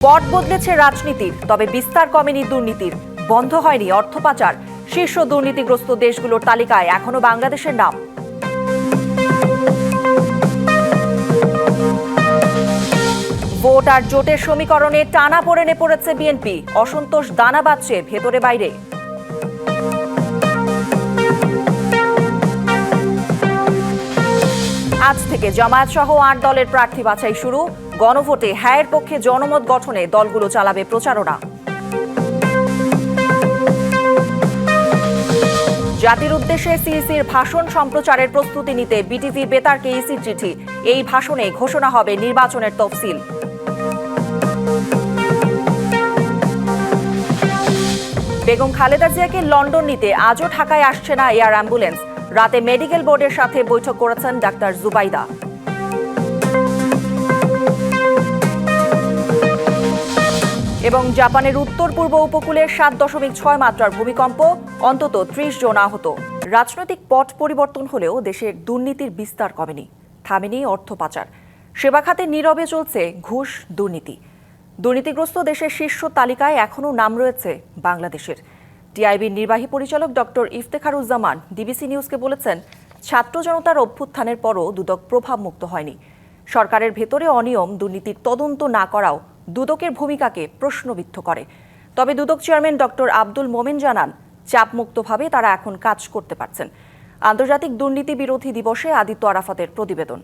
পট বদলেছে রাজনীতির, তবে বিস্তার কমেনি দুর্নীতির। বন্ধ হয়নি অর্থ পাচার। শীর্ষ দুর্নীতিগ্রস্ত দেশগুলোর তালিকায় এখনো বাংলাদেশের নাম। ভোট আর জোটের সমীকরণে টানাপোড়েনে পড়েছে বিএনপি। অসন্তোষ দানা বাঁধছে ভেতরে বাইরে। আজ থেকে জামায়াত সহ ৮ দলের প্রার্থী বাছাই শুরু। গণভোটে হ্যায়ের পক্ষে জনমত গঠনে দলগুলো চালাবে প্রচারণা। জাতির উদ্দেশ্যে সিইসির ভাষণ সম্প্রচারের প্রস্তুতি নিতে বিটিভি বেতারকে ইসির চিঠি। এই ভাষণে ঘোষণা হবে নির্বাচনের তফসিল। বেগম খালেদা জিয়াকে লন্ডন নিতে আজও ঢাকায় আসছে না এয়ার অ্যাম্বুলেন্স। রাতে মেডিকেল বোর্ডের সাথে বৈঠক করেছেন ডাক্তার জুবাইদা। এবং জাপানের উত্তর পূর্ব উপকূলে 7.6 মাত্রার ভূমিকম্প, অন্তত 30 জন আহত। রাজনৈতিক পট পরিবর্তন হলেও দেশের দুর্নীতির বিস্তার কমেনি, থামেনি অর্থ পাচার। সেবা খাতে নীরবে চলছে ঘুষ দুর্নীতি। দুর্নীতিগ্রস্ত দেশের শীর্ষ তালিকায় এখনও নাম রয়েছে বাংলাদেশের। টিআইবির নির্বাহী পরিচালক ডক্টর ইফতেখারুজ্জামান ডিবিসি নিউজকে বলেছেন, ছাত্র জনতার অভ্যুত্থানের পরও দুদক প্রভাবমুক্ত হয়নি। সরকারের ভেতরে অনিয়ম দুর্নীতির তদন্ত না করাও দুদকের ভূমিকাকে প্রশ্নবিদ্ধ করে। তবে দুদক চেয়ারম্যান ডক্টর আব্দুল মোমেন জানান, চাপমুক্তভাবে তারা এখন কাজ করতে পারছেন। আন্তর্জাতিক দুর্নীতি বিরোধী দিবসে আদিত্য আরাফাতের প্রতিবেদন।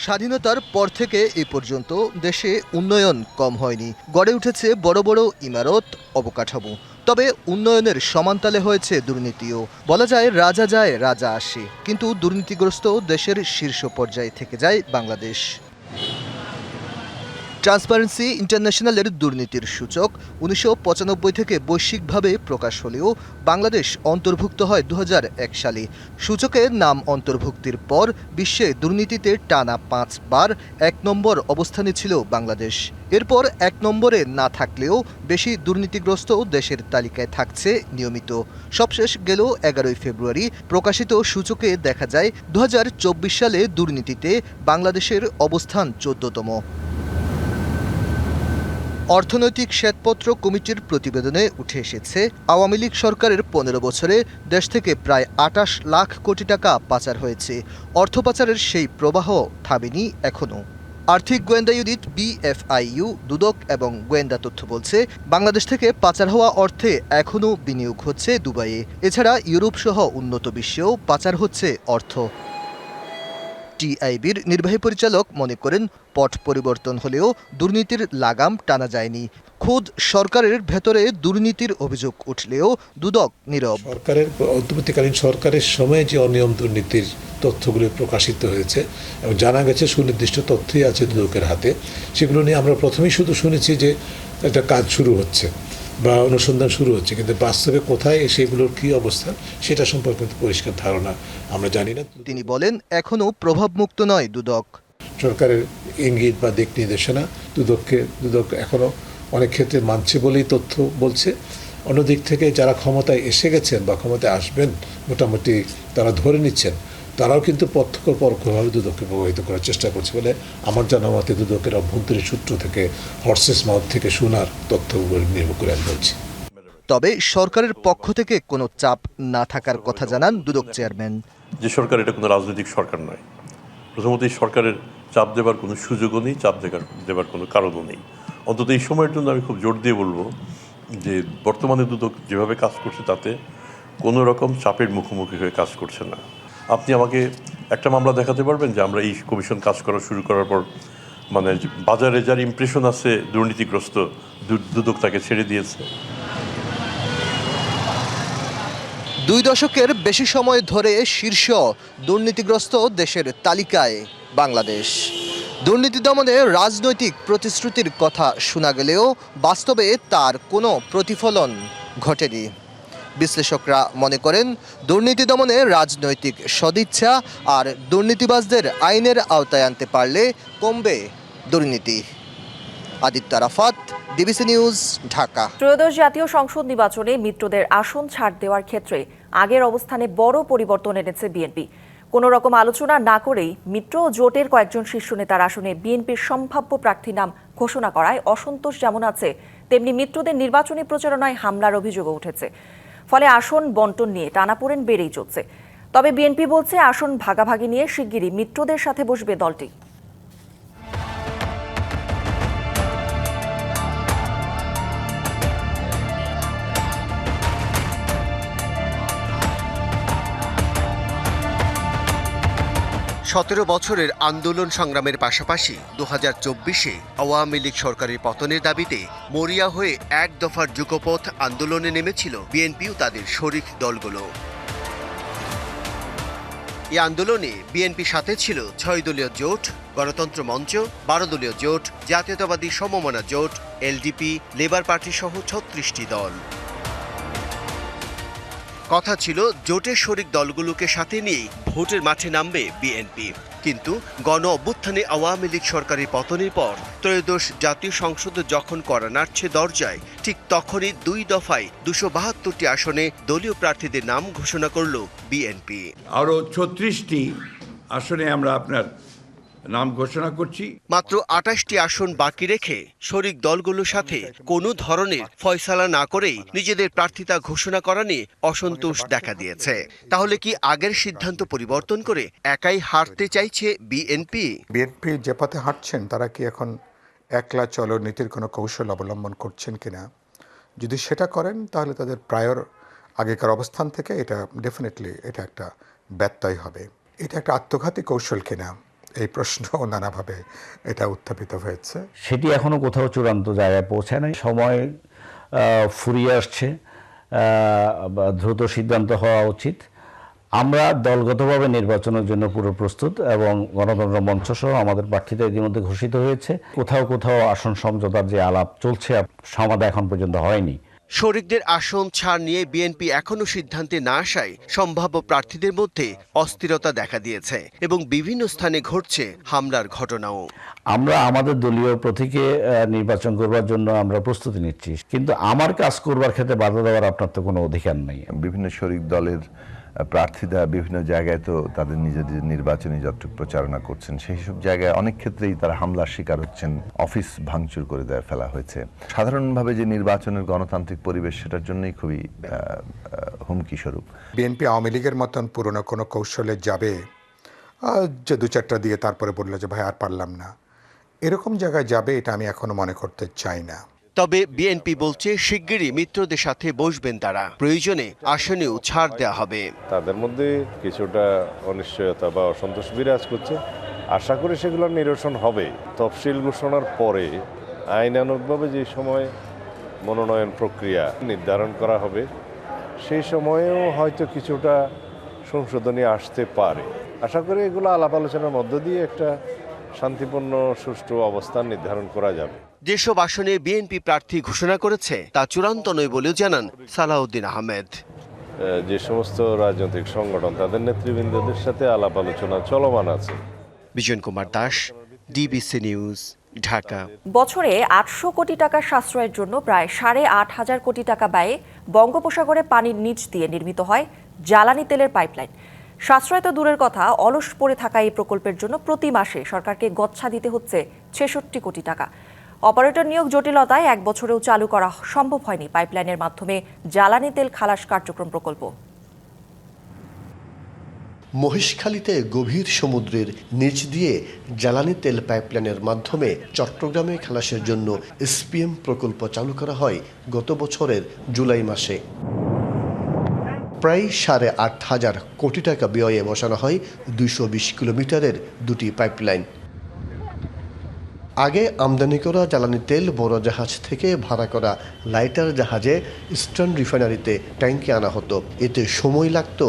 স্বাধীনতার পর থেকে এ পর্যন্ত দেশে উন্নয়ন কম হয়নি। গড়ে উঠেছে বড় বড় ইমারত, অবকাঠামো। তবে উন্নয়নের সমান্তালে হয়েছে দুর্নীতিও। বলা যায় রাজা যায় রাজা আসে, কিন্তু দুর্নীতিগ্রস্ত দেশের শীর্ষ পর্যায়ে থেকে যায় বাংলাদেশ। ট্রান্সপারেন্সি ইন্টারন্যাশনালের দুর্নীতির সূচক 1995 থেকে বৈশ্বিকভাবে প্রকাশ হলেও বাংলাদেশ অন্তর্ভুক্ত হয় 2001 সালে। সূচকের নাম অন্তর্ভুক্তির পর বিশ্বে দুর্নীতিতে টানা 5 বার 1 নম্বর অবস্থানে ছিল বাংলাদেশ। এরপর 1 নম্বরে না থাকলেও বেশি দুর্নীতিগ্রস্ত দেশের তালিকায় থাকছে নিয়মিত। সবশেষ গেল 11 ফেব্রুয়ারি প্রকাশিত সূচকে দেখা যায় 2024 সালে দুর্নীতিতে বাংলাদেশের অবস্থান 14তম। অর্থনৈতিক শ্বেতপত্র কমিটির প্রতিবেদনে উঠে এসেছে, আওয়ামী লীগ সরকারের 15 বছরে দেশ থেকে প্রায় 28 লাখ কোটি টাকা পাচার হয়েছে। অর্থ পাচারের সেই প্রবাহ থামেনি এখনও। আর্থিক গোয়েন্দা ইউনিট বিএফআইইউ, দুদক এবং গোয়েন্দা তথ্য বলছে, বাংলাদেশ থেকে পাচার হওয়া অর্থে এখনও বিনিয়োগ হচ্ছে দুবাইয়ে। এছাড়া ইউরোপ সহ উন্নত বিশ্বেও পাচার হচ্ছে অর্থ। টিআইবির নির্বাহী পরিচালক মনে করেন, পট পরিবর্তন হলেও দুর্নীতির লাগাম টানা যায়নি। খোদ সরকারের ভেতরে দুর্নীতির অভিযোগ উঠলেও দুদক নীরব। সরকারের অন্তর্বর্তীকালীন সরকারের সময়ে যে অনিয়ম দুর্নীতির তথ্যগুলি প্রকাশিত হয়েছে এবং জানা গেছে সুনির্দিষ্ট তথ্যই আছে দুদকের হাতে, সেগুলো নিয়ে আমরা প্রথমেই শুধু শুনেছি যে একটা কাজ শুরু হচ্ছে বা অনুসন্ধান শুরু হচ্ছে, কিন্তু বাস্তবে কোথায় সেগুলোর কী অবস্থান সেটা সম্পর্কে কিন্তু পরিষ্কার ধারণা আমরা জানি না। তিনি বলেন, এখনও প্রভাবমুক্ত নয় দুদক। সরকারের ইঙ্গিত বা দিক নির্দেশনা দুদক এখনও অনেক ক্ষেত্রে মানছে বলেই তথ্য বলছে। অন্যদিক থেকে যারা ক্ষমতায় এসে গেছেন বা ক্ষমতায় আসবেন মোটামুটি তারা ধরে নিচ্ছেন, তারাও কিন্তু প্রত্যক্ষ পরোক্ষভাবে দুদককে প্রভাবিত করার চেষ্টা করছে বলে আমার জানা মতে দুদকের অভ্যন্তরীণ সূত্র থেকে হর্সেস মাউথ থেকে শোনার তথ্যগুলো নির্ভর করে আমি বলছি। তবে সরকারের পক্ষ থেকে কোনো চাপ না থাকার কথা জানান দুদক চেয়ারম্যান। যে সরকার এটা কোনো রাজনৈতিক সরকার নয়। প্রথমত এই সরকারের চাপ দেবার কোনো সুযোগও নেই, চাপ দেবার কোনো কারণও নেই। অন্তত এই সময়ের জন্য আমি খুব জোর দিয়ে বলবো যে বর্তমানে দুদক যেভাবে কাজ করছে তাতে কোনো রকম চাপের মুখোমুখি হয়ে কাজ করছে না। আপনি আমাকে একটা মামলা দেখাতে পারবেন যে আমরা এই কমিশন কাজ করা শুরু করার পর মানে বাজারে যার ইমপ্রেশন আছে দুর্নীতিগ্রস্ত, দুদক তাকে ছেড়ে দিয়েছে। 2 দশকের বেশি সময় ধরে শীর্ষ দুর্নীতিগ্রস্ত দেশের তালিকায় বাংলাদেশ। দুর্নীতি দমনে রাজনৈতিক প্রতিশ্রুতির কথা শোনা গেলেও বাস্তবে তার কোনো প্রতিফলন ঘটেনি। বিশ্লেষকরা মনে করেন, দুর্নীতি দমনে রাজনৈতিক সদিচ্ছা আর দুর্নীতিবাজদের আইনের আওতায় আনতে পারলে কমবে দুর্নীতি। Aditya Arafat, DBC news, Dhaka. ত্রয়োদশ জাতীয় সংসদ নির্বাচনে মিত্রদের আসন ছাড় দেওয়ার ক্ষেত্রে আগের অবস্থানে বড় পরিবর্তন এনেছে বিএনপি। কোনো রকম আলোচনা না করেই মিত্র ও জোটের কয়েকজন শীর্ষ নেতার আসনে বিএনপির সম্ভাব্য প্রার্থীর নাম ঘোষণা করায় অসন্তোষ যেমন আছে, তেমনি মিত্রদের নির্বাচনী প্রচারণায় হামলার অভিযোগও উঠেছে। ফলে আসন বন্টন নিয়ে টানাপোড়েন বেড়েই চলছে। তবে বিএনপি বলছে আসন ভাগাভাগি নিয়ে শিগগিরই মিত্রদের সাথে বসবে দলটি। সতেরো বছরের আন্দোলন সংগ্রামের পাশাপাশি 2024-এ আওয়ামী লীগ সরকারের পতনের দাবিতে মরিয়া হয়ে এক দফার যুগপথ আন্দোলনে নেমেছিল বিএনপি ও তাদের শরিক দলগুলো। এই আন্দোলনে বিএনপির সাথে ছিল 6 দলীয় জোট, গণতন্ত্র মঞ্চ, 12 দলীয় জোট, জাতীয়তাবাদী সমমনা জোট, এলডিপি, লেবার পার্টি সহ 36টি দল। কথা ছিল জোটের শরিক দলগুলোকে সাথে নিয়ে ভোটের মাঠে নামবে বিএনপি। কিন্তু গণ অভ্যুত্থানে আওয়ামী লীগ সরকারের পতনের পর ত্রয়োদশ জাতীয় সংসদ যখন করা নাড়ছে দরজায়, ঠিক তখনই 2 দফায় 272টি আসনে দলীয় প্রার্থীদের নাম ঘোষণা করল বিএনপি। আরও 36টি আসনে আমরা আপনার নাম ঘোষণা করছি। মাত্র 28টি আসন বাকি রেখে শরিক দলগুলোর সাথে কোনো ধরনের ফয়সালা না করেই নিজেদের প্রার্থিতা ঘোষণা করা নিয়ে অসন্তোষ দেখা দিয়েছে। তাহলে কি আগের সিদ্ধান্ত পরিবর্তন করে একাই হারতে চাইছে বিএনপি? বিএনপি যে পথে হাঁটছেন তারা কি এখন একলা চলো নীতির কোনো কৌশল অবলম্বন করছেন কিনা? যদি সেটা করেন তাহলে তাদের প্রায়র আগেকার অবস্থান থেকে এটা ডেফিনেটলি এটা একটা ব্যত্যয় হবে। এটা একটা আত্মঘাতী কৌশল কিনা এই প্রশ্ন নানাভাবে এটা উত্থাপিত হয়েছে। সেটি এখনো কোথাও চূড়ান্ত জায়গায় পৌঁছায় নাই। সময় ফুরিয়ে আসছে, দ্রুত সিদ্ধান্ত হওয়া উচিত। আমরা দলগতভাবে নির্বাচনের জন্য পুরো প্রস্তুত এবং গণতন্ত্র মঞ্চ সহ আমাদের প্রার্থীরা ইতিমধ্যে ঘোষিত হয়েছে। কোথাও কোথাও আসন সমঝোতার যে আলাপ চলছে সমাধা এখন পর্যন্ত হয়নি। শরিকদের আসন ছাড় নিয়ে বিএনপি এখনো সিদ্ধান্তে না আসায় সম্ভাব্য প্রার্থীদের মধ্যে অস্থিরতা দেখা দিয়েছে এবং বিভিন্ন স্থানে ঘটছে হামলার ঘটনাও। আমরা আমাদের দলীয় প্রতীকে নির্বাচন করবার জন্য আমরা প্রস্তুতি নিচ্ছি, কিন্তু আমার কাজ করবার ক্ষেত্রে বাধা দেওয়ার আপনার তো কোনো অধিকার নেই। বিভিন্ন শরিক দলের প্রার্থীরা বিভিন্ন জায়গায় তো তাদের নিজেদের নির্বাচনী যতটুকু প্রচারণা করছেন, সেই সব জায়গায় অনেক ক্ষেত্রেই তারা হামলার শিকার হচ্ছেন। অফিস ভাঙচুর করে ফেলা হয়েছে। সাধারণভাবে যে নির্বাচনের গণতান্ত্রিক পরিবেশ, সেটার জন্যই খুবই হুমকি স্বরূপ। বিএনপি আওয়ামী লীগের মতন পুরনো কোনো কৌশলে যাবে যে 2-4টা দিয়ে তারপরে বললো যে ভাই আর পারলাম না, এরকম জায়গায় যাবে এটা আমি এখনো মনে করতে চাই না। তবে বিএনপি বলছে শিগগিরই মিত্রদের সাথে বসবেন তারা, প্রয়োজনে আসনেও ছাড় দেওয়া হবে। তাদের মধ্যে কিছুটা অনিশ্চয়তা বা অসন্তোষ বিরাজ করছে। আশা করি সেগুলোর নিরসন হবে। তফসিল ঘোষণার পরে আইনানুগভাবে যে সময় মনোনয়ন প্রক্রিয়া নির্ধারণ করা হবে, সেই সময়েও হয়তো কিছুটা সংশোধনী আসতে পারে। আশা করি এগুলো আলাপ আলোচনার মধ্য দিয়ে একটা শান্তিপূর্ণ সুষ্ঠু অবস্থান নির্ধারণ করা যাবে। যেসব আসনে বিএনপি প্রার্থী ঘোষণা করেছে তা চূড়ান্ত নয় বলেও জানান সালাউদ্দিন আহমেদ। যে সমস্ত রাজনৈতিক সংগঠন তাদের নেতৃবৃন্দদের সাথে আলাপ আলোচনা চলমান আছে। Bijan Kumar Das, DBC news, Dhaka. বছরে 800 কোটি টাকা সাশ্রয়ের জন্য প্রায় 8.5 কোটি টাকা ব্যয়ে বঙ্গোপসাগরে পানির নিচ দিয়ে নির্মিত হয় জ্বালানি তেলের পাইপলাইন। সাশ্রয় তো দূরের কথা, অলস পড়ে থাকা এই প্রকল্পের জন্য প্রতি মাসে সরকারকে গচ্ছা দিতে হচ্ছে 66 কোটি টাকা। অপারেটর নিয়োগ জটিলতায় 1 বছরেও চালু করা সম্ভব হয়নি পাইপলাইনের মাধ্যমে জ্বালানি তেল খালাস কার্যক্রম প্রকল্প। মহেশখালীতে গভীর সমুদ্রের নিচ দিয়ে জ্বালানি তেল পাইপলাইনের মাধ্যমে চট্টগ্রামে খালাসের জন্য এসপিএম প্রকল্প চালু করা হয় গত বছরের জুলাই মাসে। প্রায় 8,500 কোটি টাকা ব্যয়ে বসানো হয় 220 কিলোমিটারের 2টি পাইপলাইন। আগে আমদানি করা জ্বালানি তেল বড় জাহাজ থেকে ভাড়া করা লাইটার জাহাজে ইস্টার্ন রিফাইনারিতে ট্যাঙ্কে আনা হতো। এতে সময় লাগত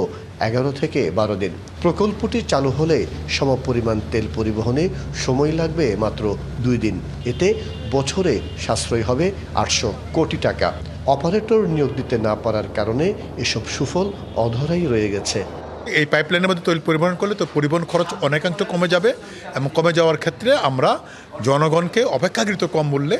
11 থেকে 12 দিন। প্রকল্পটি চালু হলে সমপরিমাণ তেল পরিবহনে সময় লাগবে মাত্র 2 দিন। এতে বছরে সাশ্রয় হবে 800 কোটি টাকা। অপারেটর নিয়োগ দিতে না পারার কারণে এসব সুফল অধরাই রয়ে গেছে। এই পাইপলাইনের মধ্যে তেল পরিবহন করলে তো পরিবহন খরচ অনেকাংশ কমে যাবে এবং কমে যাওয়ার ক্ষেত্রে আমরা জনগণকে অপেক্ষাকৃত কম মূল্যে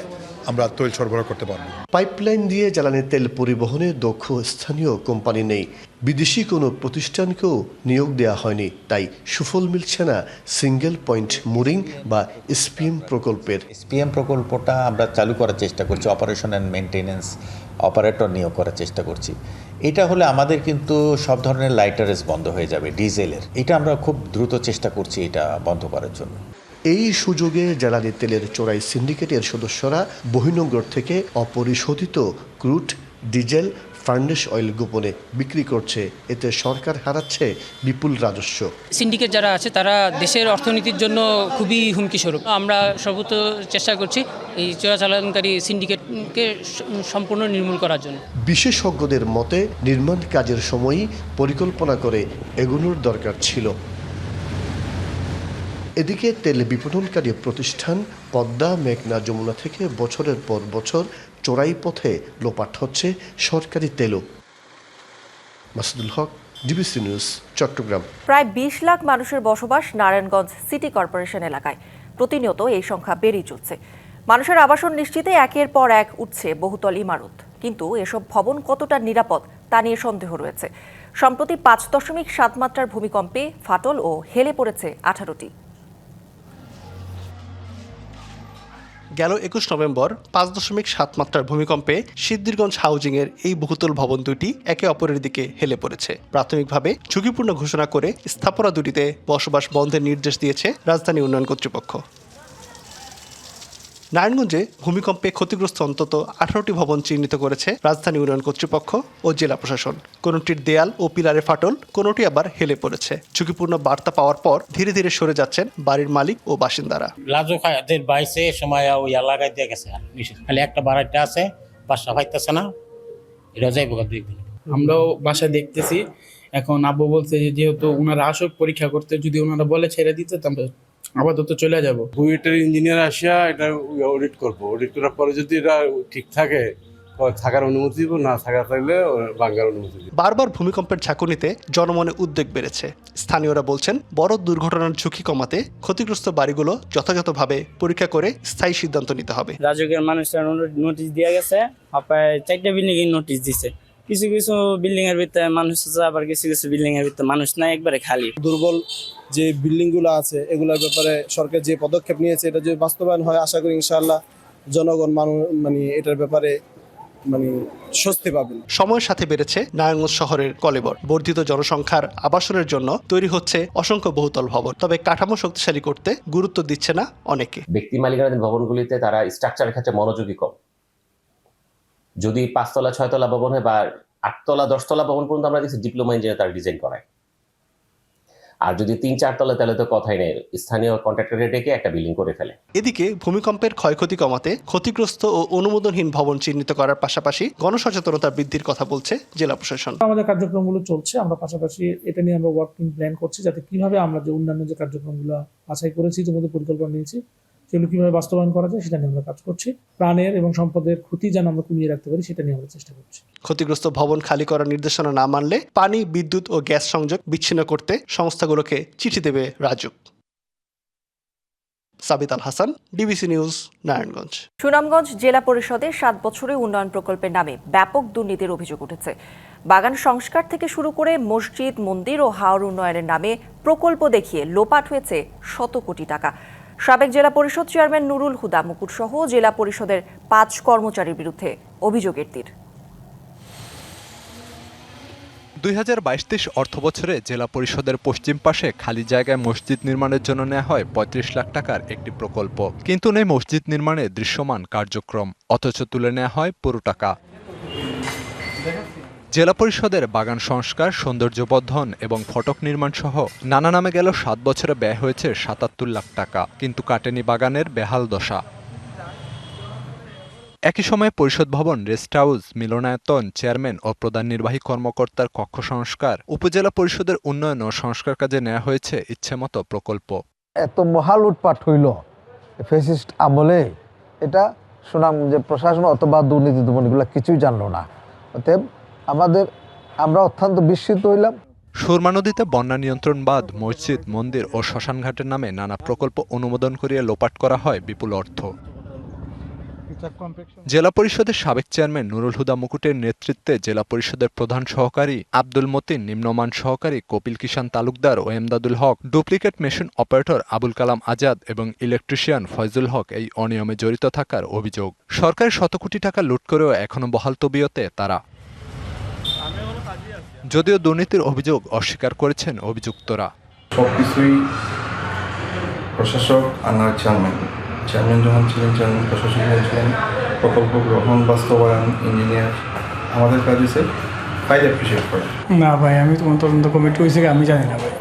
আমরা তৈল সরবরাহ করতে পারবো। পাইপলাইন দিয়ে জ্বালানি তেল পরিবহনে দক্ষ স্থানীয় কোম্পানি নেই, বিদেশি কোনো প্রতিষ্ঠানকেও নিয়োগ দেওয়া হয়নি, তাই সুফল মিলছে না সিঙ্গেল পয়েন্ট মুরিং বা এসপিএম প্রকল্পের। এসপিএম প্রকল্পটা আমরা চালু করার চেষ্টা করছি, অপারেশন অ্যান্ড মেনটেন্যান্স অপারেটর নিয়োগ করার চেষ্টা করছি। এটা হলে আমাদের কিন্তু সব ধরনের লাইটারেজ বন্ধ হয়ে যাবে ডিজেলের। এটা আমরা খুব দ্রুত চেষ্টা করছি এটা বন্ধ করার জন্য। এই সুযোগে জ্বালানি তেলের চোরাই সিন্ডিকেটের সদস্যরা বহির্নোঙর থেকে অপরিশোধিত ক্রুড, ডিজেল, ফার্নেস অয়েল গোপনে বিক্রি করছে। এতে সরকার হারাচ্ছে বিপুল রাজস্ব। সিন্ডিকেট যারা আছে তারা দেশের অর্থনীতির জন্য খুবই হুমকি স্বরূপ। আমরা সর্বত চেষ্টা করছি এই চোরাচালানকারী সিন্ডিকেটকে সম্পূর্ণ নির্মূল করার জন্য। বিশেষজ্ঞদের মতে নির্মাণ কাজের সময়ই পরিকল্পনা করে এগোনোর দরকার ছিল। এদিকে তেল বিপণনকারী প্রতিষ্ঠান পদ্মা, মেঘনা, যমুনা থেকে বছরের পর বছর চোরাই পথে লোপাট হচ্ছে সরকারি তেলও। মাসুদুল হক, ডিবিসি নিউজ, চট্টগ্রাম। প্রায় 20 লাখ মানুষের বসবাস নারায়ণগঞ্জ সিটি কর্পোরেশন এলাকায়। প্রতিনিয়ত এই সংখ্যা বেড়েই চলছে। মানুষের আবাসন নিশ্চিতে একের পর এক উঠছে বহুতল ইমারত, কিন্তু এসব ভবন কতটা নিরাপদ তা নিয়ে সন্দেহ রয়েছে। সম্প্রতি 5.7 মাত্রার ভূমিকম্পে ফাটল ও হেলে পড়েছে 18টি। গেল 21 নভেম্বর 5.7 মাত্রার ভূমিকম্পে সিদ্ধিরগঞ্জ হাউজিংয়ের এই বহুতল ভবন দুটি একে অপরের দিকে হেলে পড়েছে। প্রাথমিকভাবে ঝুঁকিপূর্ণ ঘোষণা করে স্থাপনা দুটিতে বসবাস বন্ধের নির্দেশ দিয়েছে রাজধানী উন্নয়ন কর্তৃপক্ষ। নারায়ণগঞ্জে ভূমিকম্পে ক্ষতিগ্রস্ত অন্তত 18টি ভবন চিহ্নিত করেছে রাজধানী উন্নয়ন কর্তৃপক্ষ ও জেলা প্রশাসন। কোনোটির দেয়াল ও পিলারে ফাটল, কোনোটি আবার হেলে পড়েছে। ঝুঁকিপূর্ণ বার্তা পাওয়ার পর ধীরে ধীরে সরে যাচ্ছেন বাড়ির মালিক ও বাসিন্দারা। লাজুকের বাইসে সময় ওই লাগাই দিয়ে গেছে, খালি একটা বাড়াইটা আছে, বাসা পাইতেছে না, এটা যাইব দেখবেন। আমরাও বাসা দেখতেছি। এখন আব্বু বলছে যেহেতু ওনারা আসুক পরীক্ষা করতে, যদি ওনারা বলে ছেড়ে দিতে তাহলে আপাতত চলে যাব। বুয়েটের ইঞ্জিনিয়ার আসিয়া এটা অডিট করবো, অডিট করার পরে যদি এটা ঠিক থাকে থাকার অনুমতি দিব, না থাকা থাকলে ভাঙার অনুমতি দিব। বারবার ভূমিকম্পের ঝাঁকুনিতে জনমনে উদ্বেগ বেড়েছে। স্থানীয়রা বলছেন বড় দুর্ঘটনার ঝুঁকি কমাতে ক্ষতিগ্রস্ত বাড়িগুলো যথাযথভাবে পরীক্ষা করে স্থায়ী সিদ্ধান্ত নিতে হবে। রাজুকের মানুষরা নোটিশ দিয়ে গেছে, আপনার 4টা বিল্ডিং এর নোটিশ দিছে। কিছু কিছু বিল্ডিং এর ভিতরে মানুষ আছে, আবার কিছু কিছু বিল্ডিং এর ভিতরে মানুষ নাই, একবারে খালি। দুর্বল যে বিল্ডিং গুলো আছে এগুলোর ব্যাপারে সরকার যে পদক্ষেপ নিয়েছে এটা যদি বাস্তবায়ন হয়, আশা করি ইনশাআল্লাহ জনগণ মানে এটার ব্যাপারে স্বস্তি পাবেন। সময়ের সাথে বেড়েছে নারায়ণগঞ্জ শহরের কলেবর। বর্ধিত জনসংখ্যার আবাসনের জন্য তৈরি হচ্ছে অসংখ্য বহুতল ভবন, তবে কাঠামো শক্তিশালী করতে গুরুত্ব দিচ্ছে না অনেকে। ব্যক্তি মালিকানাধীন ভবনগুলিতে তারা স্ট্রাকচারের ক্ষেত্রে মনোযোগী কম। যদি 5 তলা 6 তলা ভবন হয় বা 8 তলা 10 তলা ভবন পর্যন্ত আমরা দেখছি ডিপ্লোমা ইঞ্জিনিয়ার তারা ডিজাইন করায়। আর যদি 3-4 তলা তাহলে তো কথাই নেই, স্থানীয় কন্ট্রাক্টরে ডেকে একটা বিল্ডিং করে ফেলে। এদিকে ভূমিকম্পের ক্ষয়ক্ষতি কমাতে ক্ষতিগ্রস্ত ও অনুমোদনহীন ভবন চিহ্নিত করার পাশাপাশি গণসচেতনতা বৃদ্ধির কথা বলছে জেলা প্রশাসন। আমাদের কার্যক্রমগুলো চলছে, আমরা পাশাপাশি এটা নিয়ে আমরা ওয়ার্কিং প্ল্যান করছি, যাতে কিভাবে আমরা যে অন্যান্য যে কার্যক্রমগুলো বাছাই করেছি, ইতিমধ্যে পরিকল্পনা নিয়েছি, সেগুলো কিভাবে বাস্তবায়ন করা যায় সেটা নিয়ে আমরা কাজ করছি। প্রাণের এবং সম্পদের ক্ষতি যেন আমরা কমিয়ে রাখতে পারি সেটা নিয়ে আমরা চেষ্টা করছি। ক্ষতিগ্রস্ত ভবন খালি করার নির্দেশনা না মানলে পানি, বিদ্যুৎ ও গ্যাস সংযোগ বিচ্ছিন্ন করতে সংস্থাগুলোকে চিঠি দেবে রাজুক। সাবিত আল হাসান, ডিবিসি নিউজ, নারায়ণগঞ্জ। সুনামগঞ্জ জেলা পরিষদে 7 বছরের উন্নয়ন প্রকল্পের নামে ব্যাপক দুর্নীতির অভিযোগ উঠেছে। বাগান সংস্কার থেকে শুরু করে মসজিদ, মন্দির ও হাওর উন্নয়নের নামে প্রকল্প দেখিয়ে লোপাট হয়েছে শত কোটি টাকা। সাবেক জেলা পরিষদ চেয়ারম্যান নুরুল হুদা মুকুট সহ জেলা পরিষদের 5 কর্মচারীর বিরুদ্ধে অভিযোগের তীর। 2022-23 অর্থবছরে জেলা পরিষদের পশ্চিম পাশে খালি জায়গায় মসজিদ নির্মাণের জন্য নেওয়া হয় 35 লাখ টাকার একটি প্রকল্প, কিন্তু নেই মসজিদ নির্মাণে দৃশ্যমান কার্যক্রম, অথচ তুলে নেওয়া হয় পুরো টাকা। জেলা পরিষদের বাগান সংস্কার, সৌন্দর্যবর্ধন এবং ফটক নির্মাণ সহ নানা নামে গেল 7 বছরে ব্যয় হয়েছে 77 লাখ টাকা, কিন্তু কাটেনি বাগানের বেহাল দশা। একই সময়ে পরিষদ ভবন, রেস্ট হাউস, মিলনায়তন, চেয়ারম্যান ও প্রধান নির্বাহী কর্মকর্তার কক্ষ সংস্কার, উপজেলা পরিষদের উন্নয়ন ও সংস্কার কাজে নেওয়া হয়েছে ইচ্ছেমতো প্রকল্প। এত মহা লুটপাট হইল ফ্যাসিস্ট আমলে, এটা সুনামগঞ্জের প্রশাসন অথবা দুর্নীতি দমনগুলো কিছুই জানলো না। অতএব আমরা অত্যন্ত বিস্মিত হইলাম। সুরমা নদীতে বন্যা নিয়ন্ত্রণ বাঁধ, মসজিদ, মন্দির ও শ্মশানঘাটের নামে নানা প্রকল্প অনুমোদন করিয়ে লোপাট করা হয় বিপুল অর্থ। জেলা পরিষদের সাবেক চেয়ারম্যান নুরুল হুদা মুকুটের নেতৃত্বে জেলা পরিষদের প্রধান সহকারী আব্দুল মতিন, নিম্নমান সহকারী কপিল কিষান তালুকদার ও এমদাদুল হক, duplicate machine operator Abul Kalam Azad এবং ইলেকট্রিশিয়ান ফয়জুল হক এই অনিয়মে জড়িত থাকার অভিযোগ। সরকারের শত কোটি টাকা লুট করেও এখনো বহাল তবিয়তে তারা। যদিও দুর্নীতির অভিযোগ অস্বীকার করেছেন অভিযুক্তরা। সবকিছুই প্রশাসক আনার চেয়ারম্যান যখন ছিলেন, চেয়ারম্যান প্রশাসক ছিলেন, প্রকল্প গ্রহণ, বাস্তবায়ন, ইঞ্জিনিয়ার, আমাদের কাজ হচ্ছে ফাইল অ্যাপ্রিসিয়েট করা। না ভাই, আমি তোমার তদন্ত কমিটি হয়েছে আমি জানি না ভাই।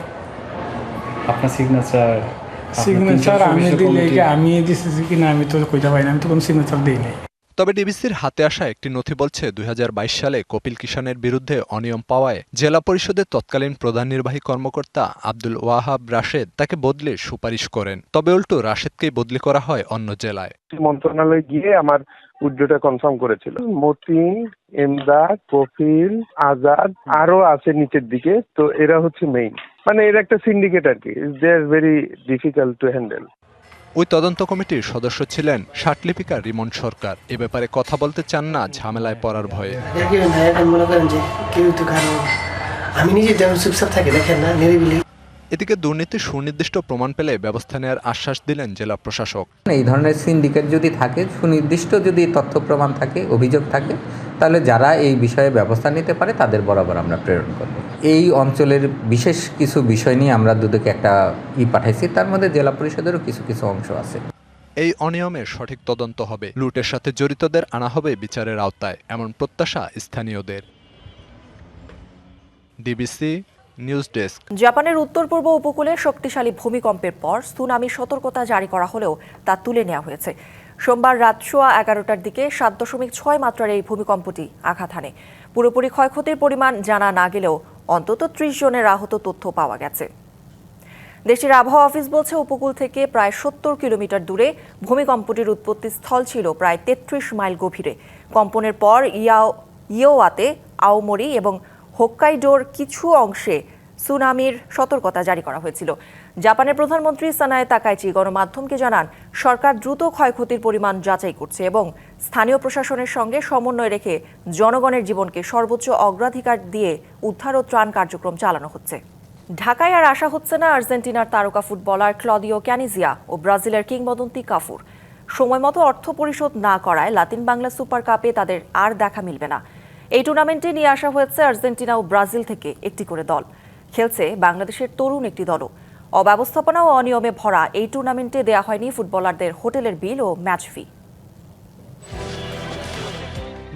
আপনার সিগনেচার আমি দিলে আমি দিতেছি কিনা আমি তো কইতে পারি না, আমি তো কোনো সিগনেচার দিই নাই। তবে ডিবিসির হাতে আসা একটি নথি বলছে 2022 সালে কপিল কিষানের বিরুদ্ধে অনিয়ম পাওয়ায় জেলা পরিষদের তৎকালীন প্রধান নির্বাহী কর্মকর্তা আব্দুল ওয়াহাব রাশেদ তাকে বদলির সুপারিশ করেন। তবে উল্টো রাশেদকেই বদলি করা হয় অন্য জেলায়। মন্ত্রণালয়ে গিয়ে আমার উদ্যোগটা কনফার্ম করেছিল। মতিন, এমদাদ, কপিল, আজাদ আরো আছে নিচের দিকে, তো এরা হচ্ছে মেইন, মানে এর একটা সিন্ডিকেট আর কি। They are very difficult to handle. ওই তদন্ত কমিটির সদস্য ছিলেন ষাটলিপিকা রিমন সরকার। এ ব্যাপারে কথা বলতে চান না ঝামেলায় পড়ার ভয়ে। এদিকে দুর্নীতির সুনির্দিষ্ট প্রমাণ পেলে ব্যবস্থা নেওয়ার আশ্বাস দিলেন জেলা প্রশাসক। এই ধরনের সিন্ডিকেট যদি থাকে, সুনির্দিষ্ট যদি তথ্য প্রমাণ থাকে, অভিযোগ থাকে, তাহলে যারা এই বিষয়ে ব্যবস্থা নিতে পারে তাদের বরাবর আমরা প্রেরণ করব। এই অঞ্চলের বিশেষ কিছু বিষয় নিয়ে আমরা দুদকে একটা পাঠাইছি, তার মধ্যে জেলা পরিষদেরও কিছু কিছু অংশ আছে। এই অনিয়মের সঠিক তদন্ত হবে, লুটের সাথে জড়িতদের আনা হবে বিচারের আওতায়, এমন প্রত্যাশা স্থানীয়দের। DBC news desk. জাপানের উত্তর পূর্ব উপকূলে শক্তিশালী ভূমিকম্পের পর সুনামি সতর্কতা জারি করা হলেও তা তুলে নেওয়া হয়েছে। সোমবার রাত 11:15টার দিকে 7.6 মাত্রার এই ভূমিকম্পটি আঘাত হানে। পুরোপুরি ক্ষয়ক্ষতির পরিমাণ জানা না গেলেও অন্তত 30 জনের আহত তথ্য পাওয়া গেছে। দেশটির আবহাওয়া অফিস বলছে, উপকূল থেকে প্রায় 70 কিলোমিটার দূরে ভূমিকম্পটির উৎপত্তি স্থল ছিল প্রায় 33 মাইল গভীরে। কম্পনের পর ইয়োয়াতে, আওমোরি এবং হোক্কাইডোর কিছু অংশে সুনামির সতর্কতা জারি করা হয়েছিল। জাপানের প্রধানমন্ত্রী সানায়ে তাকাইচি গণমাধ্যমকে জানান, সরকার দ্রুত ক্ষয়ক্ষতির পরিমাণ যাচাই করছে এবং স্থানীয় প্রশাসনের সঙ্গে সমন্বয় রেখে জনগণের জীবনকে সর্বোচ্চ অগ্রাধিকার দিয়ে উদ্ধার ও ত্রাণ কার্যক্রম চালানো হচ্ছে। ঢাকায় আর আসা হচ্ছে না আর্জেন্টিনার তারকা ফুটবলার ক্লদিও ক্যানিজিয়া ও ব্রাজিলের কিংবদন্তি কাফুর। সময়মতো অর্থ পরিশোধ না করায় লাতিন বাংলা সুপার কাপে তাদের আর দেখা মিলবে না। এই টুর্নামেন্টে নিয়ে আসা হয়েছে আর্জেন্টিনা ও ব্রাজিল থেকে একটি করে দল। খেলছে বাংলাদেশের তরুণ একটি দলও। অব্যবস্থাপনা ও অনিয়মে ভরা এই টুর্নামেন্টে দেয়া হয়নি ফুটবলারদের হোটেলের বিল ও ম্যাচ ফি।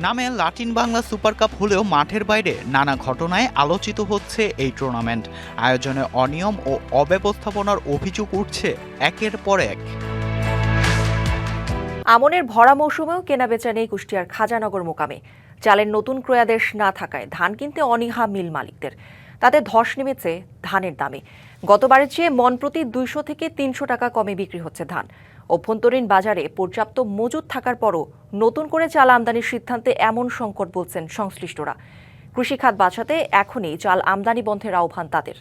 নামে লাতিন বাংলা সুপার কাপ হলেও মাঠের বাইরে নানা ঘটনায় আলোচিত হচ্ছে এই টুর্নামেন্ট। আয়োজনে অনিয়ম ও অব্যবস্থাপনার অভিযোগ উঠছে একের পর এক। আমনের ভরা মৌসুমেও কেনাবেচা নেই কুষ্টিয়ার খাজানগর মোকামে। চালের নতুন ক্রয়াদেশ না থাকায় ধান কিনতে অনীহা মিল মালিকদের। তাতে ধস নেমেছে ধানের দামে। গতবারের চেয়ে মন প্রতি 200 থেকে 300 টাকা কমে বিক্রি হচ্ছে ধান। অভ্যন্তরীণ বাজারে পর্যাপ্ত মজুদ থাকার পরও নতুন করে চাল আমদানির সিদ্ধান্তে এমন সংকট বলছেন সংশ্লিষ্টরা। কৃষিখাত বাঁচাতে এখনই চাল আমদানি বন্ধের আহ্বান তাদের।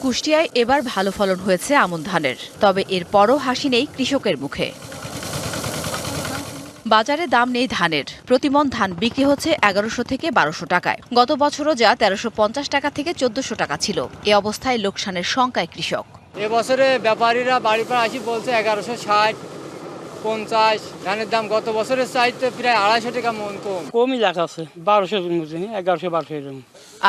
কুষ্টিয়ায় এবার ভালো ফলন হয়েছে আমন ধানের, তবে এরপরও হাসি নেই কৃষকের মুখে। বাজারে দাম নেই ধানের। প্রতিমন ধান বিক্রি হচ্ছে 1100 থেকে 1200 টাকায়। গত বছরও যা 1350 টাকা থেকে 1400 টাকা ছিল। এ অবস্থায় লোকসানের শঙ্কায় কৃষক। এবছরে ব্যাপারীরা বাড়ি পর আসি বলছে 1160, 50। ধানের দাম গত বছরের চাইতে প্রায় 250 টাকা মন কমই লেখা আছে। 1200, 1100-1200।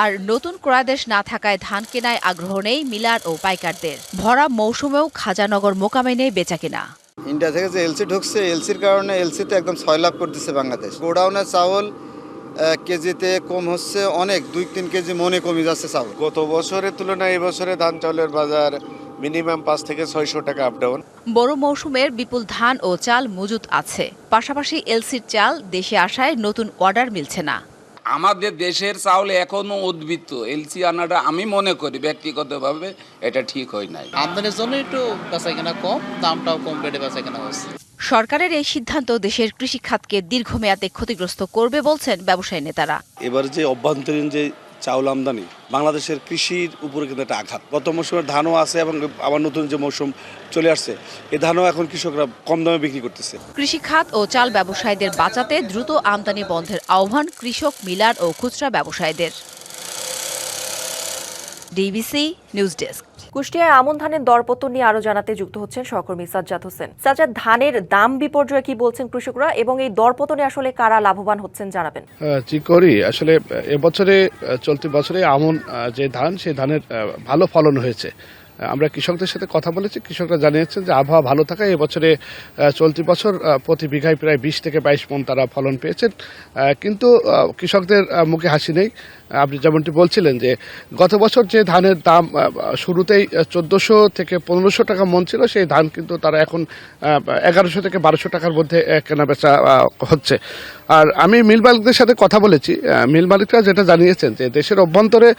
আর নতুন ক্রয়াদেশ না থাকায় ধান কেনায় আগ্রহ নেই মিলার ও পাইকারদের। ভরা মৌসুমেও খাজানগর মোকামে নেই বেচাকেনা। ইন্ডিয়া থেকে যে এলসি ঢুকছে, এলসির কারণে এলসিতে একদম 6 লাখ করতেছে বাংলাদেশ। গোডাউনের চাউল কেজিতে কম হচ্ছে অনেক, 2-3 কেজি মনে কমে যাচ্ছে চাউল। গত বছরের তুলনায় এবছরে ধান চাউলের বাজার মিনিমাম 500 থেকে 600 টাকা আপ ডাউন। বড় মৌসুমের বিপুল ধান ও চাল মজুদ আছে। পাশাপাশি এলসির চাল দেশে আসায় নতুন অর্ডার মিলছে না। আমাদের দেশের চাউল এখনো উদ্বৃত্ত। এলসি আনাটা আমি মনে করি ব্যক্তিগতভাবে এটা ঠিক হয় নাই। আমদানির জন্য একটু বেচাকেনা কম, দামটাও কম বেড়ে বেচাকেনা হচ্ছে। সরকারের এই সিদ্ধান্ত দেশের কৃষি খাতকে দীর্ঘমেয়াদে ক্ষতিগ্রস্ত করবে বলছেন ব্যবসায়ী নেতারা। এবার যে অভ্যন্তরীণ যে চাউল আমদানি বাংলাদেশের কৃষির উপরে কিন্তু একটা আঘাত। গত মৌসুমের ধানও আছে এবং আবার নতুন যে মৌসুম চলে আসছে এই ধানও এখন কৃষকরা কম দামে বিক্রি করতেছে। কৃষি খাত ও চাল ব্যবসায়ীদের বাঁচাতে দ্রুত আমদানি বন্ধের আহ্বান কৃষক, মিলার ও খুচরা ব্যবসায়ীদের। DBC news desk. কুষ্টিয়ায় আমন ধানের দরপতন নিয়ে আরো জানাতে যুক্ত হচ্ছেন সহকর্মী সাজ্জাদ হোসেন। সাজ্জাদ, ধানের দাম বিপর্যয়ে কি বলছেন কৃষকরা এবং এই দরপতনে আসলে কারা লাভবান হচ্ছেন জানাবেন। জি করি, আসলে এবছরে চলতি বছরে আমন যে ধান সেই ধানের ভালো ফলন হয়েছে। আমরা কৃষকদের সাথে কথা বলেছি, কৃষকরা জানিয়েছেন যে আবহাওয়া ভালো থাকায় এবছরে চলতি বছর প্রতি বিঘায় প্রায় 20 থেকে 22 মণ তারা ফলন পেয়েছেন। কিন্তু কৃষকদের মুখে হাসি নেই। আপনি যেমনটি বলছিলেন যে গত বছর যে ধানের দাম শুরুতেই 1400 থেকে 1500 টাকা মণ ছিল, সেই ধান কিন্তু তারা এখন 1100 থেকে 1200 টাকার মধ্যে কেনাবেচা হচ্ছে। আর আমি মিল মালিকদের সাথে কথা বলেছি, মিল মালিকরা যেটা জানিয়েছেন যে দেশের অভ্যন্তরে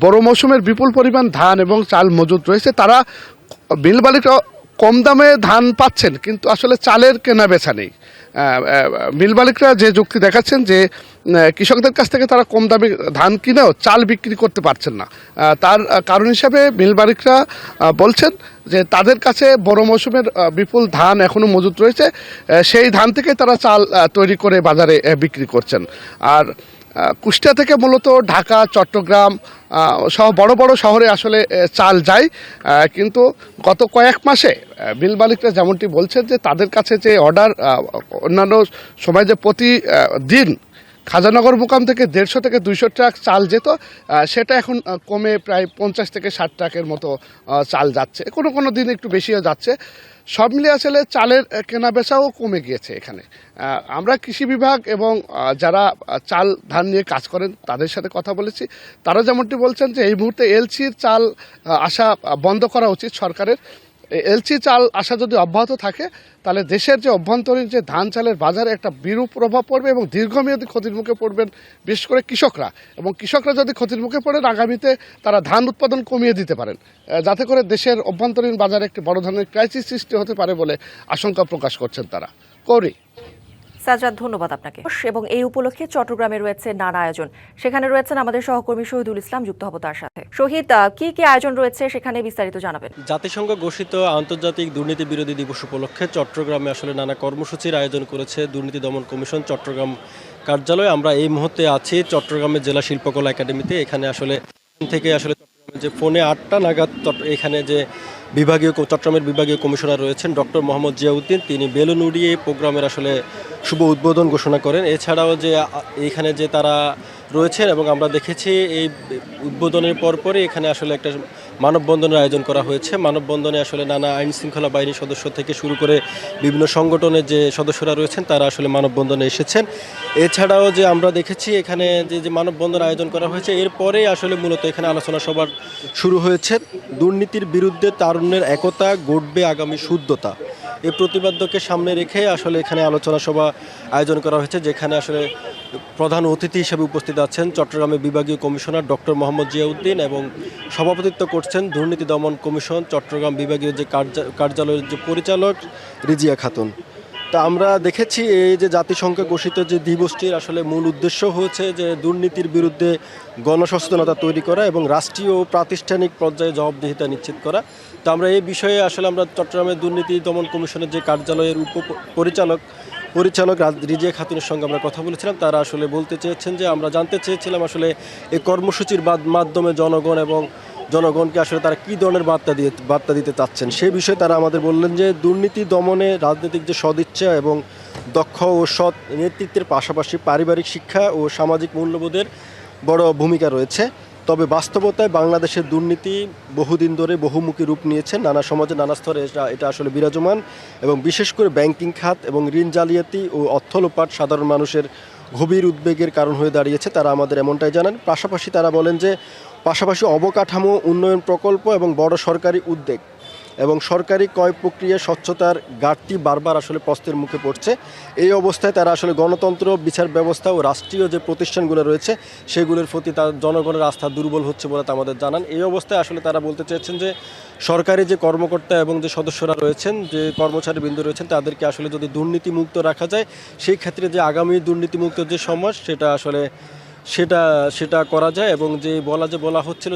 বড় মৌসুমের বিপুল পরিমাণ ধান এবং চাল মজুদ রয়েছে। তারা মিল মালিকরা কম দামে ধান পাচ্ছেন কিন্তু আসলে চালের কেনা বেচা নেই। মিল মালিকরা যে যুক্তি দেখাচ্ছেন যে কৃষকদের কাছ থেকে তারা কম দামে ধান কিনেও চাল বিক্রি করতে পারছেন না। তার কারণ হিসাবে মিল মালিকরা বলছেন যে তাদের কাছে বড় মৌসুমের বিপুল ধান এখনও মজুদ রয়েছে, সেই ধান থেকে তারা চাল তৈরি করে বাজারে বিক্রি করছেন। আর কুষ্টিয়া থেকে মূলত ঢাকা, চট্টগ্রাম সহ বড় বড় শহরে আসলে চাল যায়, কিন্তু গত কয়েক মাসে মিল মালিকরা যেমনটি বলছেন যে তাদের কাছে যে অর্ডার অন্যান্য সময় যে প্রতি দিন খাজানগর মুকাম থেকে 150 থেকে 200 ট্রাক চাল যেত, সেটা এখন কমে প্রায় 50 থেকে 60 ট্রাকের মতো চাল যাচ্ছে, কোনো কোনো দিন একটু বেশিও যাচ্ছে। সব মিলিয়ে আসলে চালের কেনা বেচাও কমে গিয়েছে এখানে। আমরা কৃষি বিভাগ এবং যারা চাল ধান নিয়ে কাজ করেন তাদের সাথে কথা বলেছি, তারা যেমনটি বলছেন যে এই মুহূর্তে এলসির চাল আসা বন্ধ করা উচিত সরকারের। এলসি চাল আসা যদি অব্যাহত থাকে তাহলে দেশের যে অভ্যন্তরীণ যে ধান চালের বাজারে একটা বিরূপ প্রভাব পড়বে এবং দীর্ঘমেয়াদী ক্ষতির মুখে পড়বেন বিশেষ করে কৃষকরা। এবং কৃষকরা যদি ক্ষতির মুখে পড়েন আগামীতে তারা ধান উৎপাদন কমিয়ে দিতে পারেন, যাতে করে দেশের অভ্যন্তরীণ বাজারে একটি বড় ধরনের ক্রাইসিস সৃষ্টি হতে পারে বলে আশঙ্কা প্রকাশ করছেন তারা। করি সাজ্জাদ, ধন্যবাদ আপনাকে। এবং এই উপলক্ষে চট্টগ্রামে রয়েছে নানা আয়োজন, সেখানে রয়েছেন আমাদের সহকর্মী শহীদুল ইসলাম, যুক্ত হব তার সাথে। শহীদ, কি কি আয়োজন রয়েছে সেখানে বিস্তারিত জানাবেন। জাতিসংঘ ঘোষিত আন্তর্জাতিক দুর্নীতি বিরোধী দিবস উপলক্ষে চট্টগ্রামে আসলে নানা কর্মসূচির আয়োজন করেছে দুর্নীতি দমন কমিশন চট্টগ্রাম কার্যালয়। আমরা এই মুহূর্তে আছি চট্টগ্রামের জেলা শিল্পকলা একাডেমিতে। এখানে আসলে থেকে আসলে যে ফোনে 8টা নাগাদ এখানে যে চট্টগ্রামের বিভাগীয় কমিশনার রয়েছেন ডক্টর মোহাম্মদ জিয়াউদ্দিন, তিনি বেলুন উড়িয়ে প্রোগ্রামের আসলে শুভ উদ্বোধন ঘোষণা করেন। এছাড়াও যে এইখানে যে তারা রয়েছেন এবং আমরা দেখেছি এই উদ্বোধনের পরপরই এখানে আসলে একটা মানববন্ধনের আয়োজন করা হয়েছে। মানববন্ধনে আসলে নানা আইন শৃঙ্খলা বাহিনীর সদস্য থেকে শুরু করে বিভিন্ন সংগঠনের যে সদস্যরা রয়েছেন তারা আসলে মানববন্ধনে এসেছেন। এছাড়াও যে আমরা দেখেছি এখানে যে মানববন্ধন আয়োজন করা হয়েছে এরপরে আসলে মূলত এখানে আলোচনা সভা শুরু হয়েছে। দুর্নীতির বিরুদ্ধে তারুণ্যের একতা, গড়বে আগামী শুদ্ধতা, এই প্রতিপাদ্যকে সামনে রেখে আসলে এখানে আলোচনা সভা আয়োজন করা হয়েছে, যেখানে আসলে প্রধান অতিথি হিসেবে উপস্থিত আছেন চট্টগ্রামের বিভাগীয় কমিশনার ডক্টর মোহাম্মদ জিয়াউদ্দিন এবং সভাপতিত্ব করছেন দুর্নীতি দমন কমিশন চট্টগ্রাম বিভাগীয় যে কার্যালয়ের যে পরিচালক রিজিয়া খাতুন। তা আমরা দেখেছি এই যে জাতিসংঘ ঘোষিত যে দিবসটির আসলে মূল উদ্দেশ্য হচ্ছে যে দুর্নীতির বিরুদ্ধে গণসচেতনতা তৈরি করা এবং রাষ্ট্রীয় ও প্রাতিষ্ঠানিক পর্যায়ে জবাবদিহিতা নিশ্চিত করা। তো আমরা এই বিষয়ে আসলে আমরা চট্টগ্রামের দুর্নীতি দমন কমিশনের যে কার্যালয়ের পরিচালক রিজিয়া খাতুনের সঙ্গে আমরা কথা বলেছিলাম। তারা আসলে বলতে চেয়েছেন যে আমরা জানতে চেয়েছিলাম আসলে এই কর্মসূচির মাধ্যমে জনগণকে আসলে তারা কী ধরনের বার্তা দিতে চাচ্ছেন সেই বিষয়ে তারা আমাদের বললেন যে দুর্নীতি দমনে রাজনৈতিক যে সদিচ্ছা এবং দক্ষ ও সৎ নেতৃত্বের পাশাপাশি পারিবারিক শিক্ষা ও সামাজিক মূল্যবোধের বড় ভূমিকা রয়েছে। তবে বাস্তবতায় বাংলাদেশের দুর্নীতি বহুদিন ধরে বহুমুখী রূপ নিয়েছে, নানা সমাজে নানা স্তরে এটা আসলে বিরাজমান এবং বিশেষ করে ব্যাংকিং খাত এবং ঋণ জালিয়াতি ও অর্থ লোপাট সাধারণ মানুষের গভীর উদ্বেগের কারণ হয়ে দাঁড়িয়েছে। তারা আমাদের এমনটাই জানান। পাশাপাশি তারা বলেন যে অবকাঠামো উন্নয়ন প্রকল্প এবং বড় সরকারি উদ্যোগ এবং সরকারি ক্রয় প্রক্রিয়া স্বচ্ছতার ঘাটতি বারবার আসলে প্রশ্নের মুখে পড়ছে। এই অবস্থায় তারা আসলে গণতন্ত্র, বিচার ব্যবস্থা ও রাষ্ট্রীয় যে প্রতিষ্ঠানগুলো রয়েছে সেগুলোর প্রতি তার জনগণের আস্থা দুর্বল হচ্ছে বলে আমাদের জানান। এই অবস্থায় আসলে তারা বলতে চেয়েছেন যে সরকারি যে কর্মকর্তা এবং যে সদস্যরা রয়েছেন, যে কর্মচারীবৃন্দ রয়েছেন, তাদেরকে আসলে যদি দুর্নীতিমুক্ত রাখা যায় সেই ক্ষেত্রে যে আগামী দুর্নীতিমুক্ত যে সমাজ সেটা করা যায়, এবং যে বলা হচ্ছিল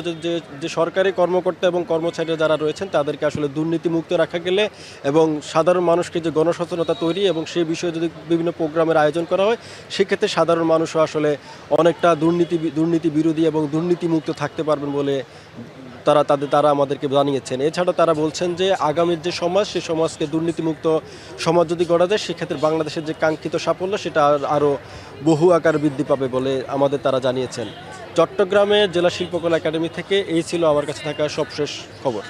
যে সরকারি কর্মকর্তা এবং কর্মচারী যারা রয়েছেন তাদেরকে আসলে দুর্নীতিমুক্ত রাখা গেলে এবং সাধারণ মানুষকে যে গণসচেতনতা তৈরি এবং সেই বিষয়ে যদি বিভিন্ন প্রোগ্রামের আয়োজন করা হয়, সেক্ষেত্রে সাধারণ মানুষও আসলে অনেকটা দুর্নীতি বিরোধী এবং দুর্নীতিমুক্ত থাকতে পারবেন বলে তারা আমাদেরকে জানিয়েছেন। এছাড়া তারা বলছেন যে আগামীর যে সমাজ, সেই সমাজকে দুর্নীতিমুক্ত সমাজ যদি গড়া যায়, সেক্ষেত্রে বাংলাদেশের যে কাঙ্ক্ষিত সাফল্য সেটা আরও বহু আকার বৃদ্ধি পাবে বলে তারা জানিয়েছেন। চট্টগ্রামে জেলা শিল্পকলা একাডেমি থেকে এই ছিল আমার কাছে থাকা সবশেষ খবর।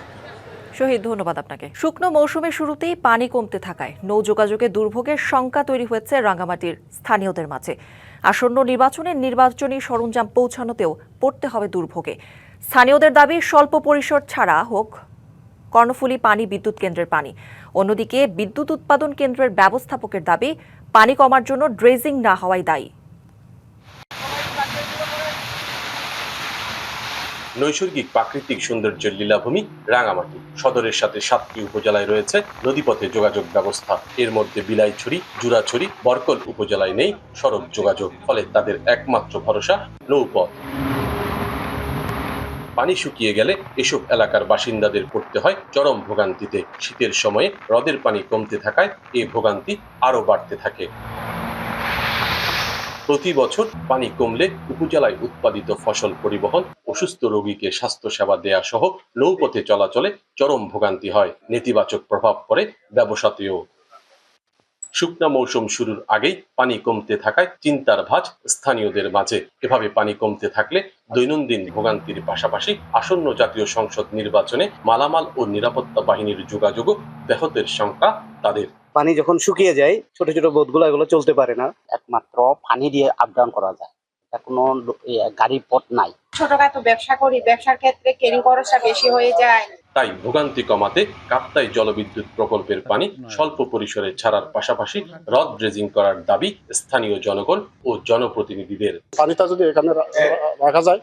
শহীদ, ধন্যবাদ আপনাকে। শুকনো মৌসুমের শুরুতেই পানি কমতে থাকায় নৌ যোগাযোগে দুর্ভোগের শঙ্কা তৈরি হয়েছে রাঙ্গামাটির স্থানীয়দের মাঝে। আসন্ন নির্বাচনী সরঞ্জাম পৌঁছানোতেও পড়তে হবে দুর্ভোগে। স্থানীয়দের দাবি স্বল্প পরিসর ছাড়া হোক কর্ণফুলী পানি বিদ্যুৎ কেন্দ্রের পানি। অন্যদিকে বিদ্যুৎ উৎপাদন কেন্দ্রের ব্যবস্থাপকের দাবি পানি কমার জন্য ড্রেজিং না হওয়াই দায়ী। নৈসর্গিক প্রাকৃতিক সৌন্দর্যের লীলাভূমি রাঙ্গামাটি সদরের সাথে 7টি উপজেলায় রয়েছে নদীপথে যোগাযোগ ব্যবস্থা। এর মধ্যে বিলাইছড়ি, জুরাছড়ি, বরকল উপজেলায় নেই সড়ক যোগাযোগ, ফলে তাদের একমাত্র ভরসা নৌপথ। পানি শুকিয়ে গেলে এসব এলাকার বাসিন্দাদের পড়তে হয় চরম ভোগান্তিতে। শীতের সময়ে হ্রদের পানি কমতে থাকায় এই ভোগান্তি আরও বাড়তে থাকে। প্রতি বছর পানি কমলে উপজেলায় উৎপাদিত ফসল পরিবহন, অসুস্থ রোগীকে স্বাস্থ্যসেবা দেয়া সহ নৌপথে চলাচলে চরম ভোগান্তি হয়। নেতিবাচক প্রভাব পড়ে ব্যবসাতেও। শুকনা মৌসুম শুরুর আগেই পানি কমতে থাকায় চিন্তার ভাঁজ স্থানীয়দের মাঝে। এভাবে পানি কমতে থাকলে দৈনন্দিন ভোগান্তির পাশাপাশি আসন্ন জাতীয় সংসদ নির্বাচনে মালামাল ও নিরাপত্তা বাহিনীর যোগাযোগও ব্যাহতের শঙ্কা তাদের। পানি যখন শুকিয়ে যায়, ছোট ছোট বোটগুলো এগুলো চলতে পারে না, একমাত্র পানি দিয়ে আপ ডাউন করা যায়, কোনো গাড়ির পথ নাই। ছোটখাটো ব্যবসা করি, ব্যবসার ক্ষেত্রে ক্যারিং খরচটা বেশি হয়ে যায়। তাই ভোগান্তি কমাতে কাপ্তাই জলবিদ্যুৎ প্রকল্পের পানি স্বল্প পরিসরে ছাড়ার পাশাপাশি হ্রদ ড্রেজিং করার দাবি স্থানীয় জনগণ ও জনপ্রতিনিধিদের। পানিটা যদি এখানে রাখা যায়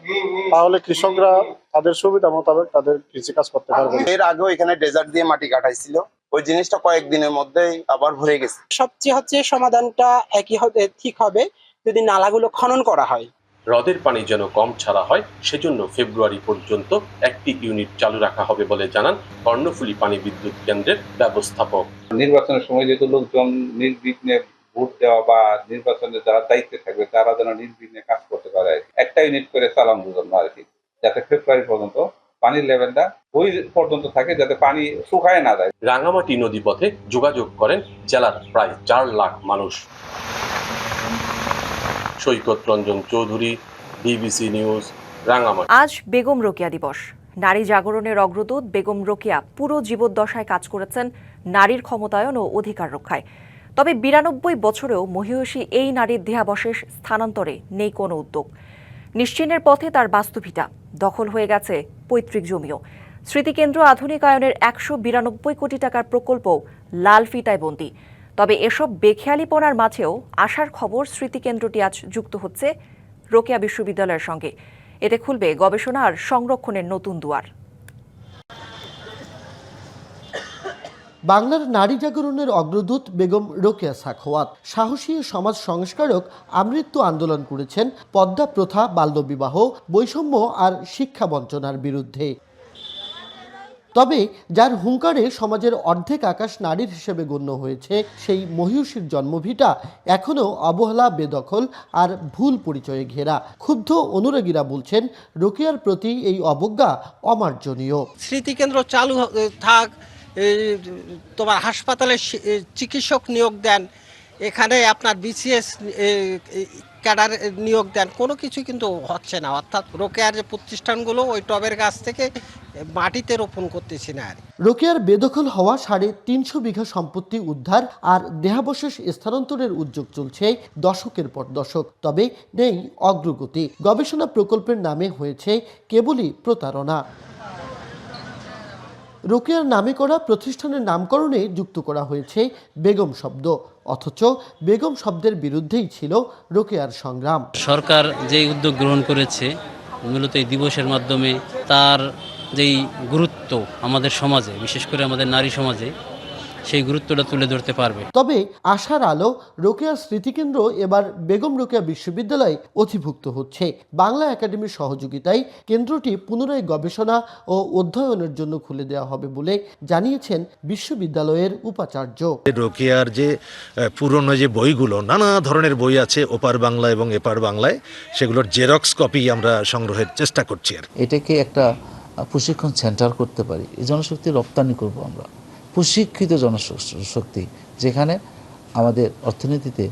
তাহলে কৃষকরা তাদের সুবিধা মোতাবেক তাদের কৃষিকাজ করতে পারবে। এর আগেও এখানে ডেজার্ট দিয়ে মাটি কাটাইছিল, ওই জিনিসটা কয়েকদিনের মধ্যেই আবার ভরে গেছে। সবচেয়ে সমাধানটা একই হবে, ঠিক হবে যদি নালাগুলো খনন করা হয়। হ্রদের পানি যেন কম ছাড়া হয়, সেজন্য ফেব্রুয়ারি পর্যন্ত একটি ইউনিট চালু রাখা হবে বলে জানান কর্ণফুলী পানি বিদ্যুৎ কেন্দ্রের ব্যবস্থাপক। নির্বাচনের সময় যেহেতু লোকজন নির্বিঘ্নে ভোট দেওয়া বা নির্বাচনে যারা দায়িত্বে থাকবে তারা যেন নির্বিঘ্নে কাজ করতে পারে, একটা ইউনিট করে চালানোর জন্য আর কি, যাতে ফেব্রুয়ারি পর্যন্ত পানির লেভেলটা ওই পর্যন্ত থাকে, যাতে পানি শুকায় না যায়। রাঙ্গামাটি নদীপথে যোগাযোগ করেন জেলার প্রায় 4 লাখ মানুষ। সৈকত রঞ্জন চৌধুরী, বিবিসি নিউজ, রাঙ্গামাটি। আজ বেগম রোকেয়া দিবস। নারী জাগরণের অগ্রদূত বেগম রোকেয়া পুরো জীবদ্দশায় কাজ করেছেন নারীর ক্ষমতায়ন ও অধিকার রক্ষায়। তবে 92 বছরেও মহিয়সী এই নারীর দেহাবশেষ স্থানান্তরে নেই কোনো উদ্যোগ। নিশ্চিহ্নের পথে তার বাস্তুভিটা, দখল হয়ে গেছে পৈতৃক জমিও। স্মৃতিকেন্দ্র আধুনিকায়নের 192 কোটি টাকার প্রকল্পও লাল ফিতায় বন্দী। তবে এসব বেখেয়ালিপনার মাঝেও আশার খবর, স্মৃতিকেন্দ্রটি আজ যুক্ত হচ্ছে রোকেয়া বিশ্ববিদ্যালয়ের সঙ্গে। এতে খুলবে গবেষণা আর সংরক্ষণের নতুন দুয়ার। বাংলার নারী জাগরণের অগ্রদূত বেগম রোকেয়া সাখাওয়াত সাহসী সমাজ সংস্কারক আমৃত্যু আন্দোলন করেছেন পদ্মা প্রথা, বাল্যবিবাহ, বৈষম্য আর শিক্ষা বঞ্চনার বিরুদ্ধে। তবে যার হুঙ্কারে সমাজের অর্ধেক আকাশ নারীর হিসেবে গণ্য হয়েছে, সেই মহিষীর জন্মভিটা এখনও অবহেলা, বেদখল আর ভুল পরিচয়ে ঘেরা। ক্ষুব্ধ অনুরাগীরা বলছেন রোকেয়ার প্রতি এই অবজ্ঞা অমার্জনীয়। স্মৃতিকেন্দ্র চালু থাক, তোমার হাসপাতালে চিকিৎসক নিয়োগ দেন, এখানে আপনার বিসিএস ক্যাডার নিয়োগ দেন, কোনো কিছু কিন্তু হচ্ছে না। অর্থাৎ রোকেয়ার যে প্রতিষ্ঠানগুলো ওই টবের গাছ থেকে মাটিতে রোপণ করতেছি না। রোকেয়ার বেদখল হওয়া 350 বিঘা সম্পত্তি উদ্ধার আর দেহাবশেষ স্থানান্তরের উদ্যোগ চলছে দশকের পর দশক, তবে নেই অগ্রগতি। গবেষণা প্রকল্পের নামে হয়েছে কেবলই প্রতারণা। রোকেয়ার নামে করা প্রতিষ্ঠানের নামকরণে যুক্ত করা হয়েছে বেগম শব্দ, অথচ বেগম শব্দের বিরুদ্ধেই ছিল রোকেয়ার সংগ্রাম। সরকার যেই উদ্যোগ গ্রহণ করেছে মূলত এই দিবসের মাধ্যমে তার যেই গুরুত্ব আমাদের সমাজে, বিশেষ করে আমাদের নারী সমাজে, সেই গুরুত্বটা তুলে ধরতে পারবে। তবে আশার আলো, রোকেয়া স্মৃতিকেন্দ্র এবার বেগম রোকেয়া বিশ্ববিদ্যালয়ে অধিভুক্ত হচ্ছে। বাংলা একাডেমির সহযোগিতায় কেন্দ্রটি পুনরায় গবেষণা ও অধ্যয়নের জন্য খুলে দেওয়া হবে বলে জানিয়েছেন বিশ্ববিদ্যালয়ের উপাচার্য। রোকেয়ার যে পুরনো যে বইগুলো, নানা ধরনের বই আছে ওপার বাংলা এবং এপার বাংলায়, সেগুলোর জেরক্স কপি আমরা সংগ্রহের চেষ্টা করছি। এটাকে একটা প্রশিক্ষণ সেন্টার করতে পারি, এই জনশক্তি রপ্তানি করব আমরা, প্রশিক্ষিত জনশক্তি, যেখানে আমাদের অর্থনীতিতে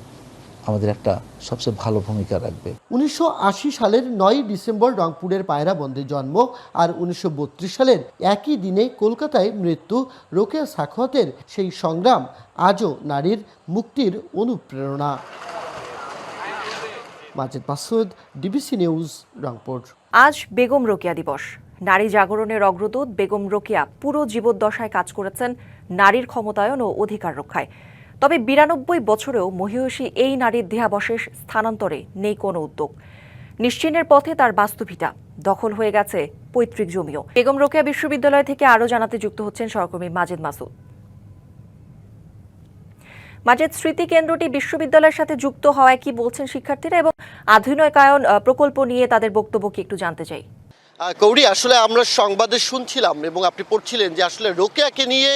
আমাদের একটা সবচেয়ে ভালো ভূমিকা রাখবে। 1980 সালের 9 ডিসেম্বর রংপুরের পায়রাবন্দে জন্ম, আর 1932 সালের একই দিনে কলকাতায় মৃত্যু রোকেয়া সাখাওয়াতের সেই সংগ্রাম আজও নারীর মুক্তির অনুপ্রেরণা। Majed Masud, DBC news, Rangpur. আজ বেগম রোকেয়া দিবস। নারী জাগরণের অগ্রদূত বেগম রোকেয়া পুরো জীবদ্দশায় কাজ করেছেন নারীর ক্ষমতায়ন ও অধিকার রক্ষায়। তবে 92 বছরেও মহিয়সী এই নারীর দেহাবশেষ স্থানান্তরে নেই কোনো উদ্যোগ। নিশ্চিহ্নের পথে তার বাস্তুভিটা, দখল হয়ে গেছে পৈতৃক জমিও। বেগম রোকেয়া বিশ্ববিদ্যালয় থেকে আরও জানাতে যুক্ত হচ্ছেন সহকর্মী মাজেদ মাসুদ। মাজেদ, স্মৃতি কেন্দ্রটি বিশ্ববিদ্যালয়ের সাথে যুক্ত হওয়ায় কি বলছেন শিক্ষার্থীরা, এবং আধুনিকায়ন প্রকল্প নিয়ে তাদের বক্তব্য কি একটু জানতে চাই। কৌরি, আসলে আমরা সংবাদে শুনছিলাম এবং আপনি পড়ছিলেন যে আসলে রোকেয়াকে নিয়ে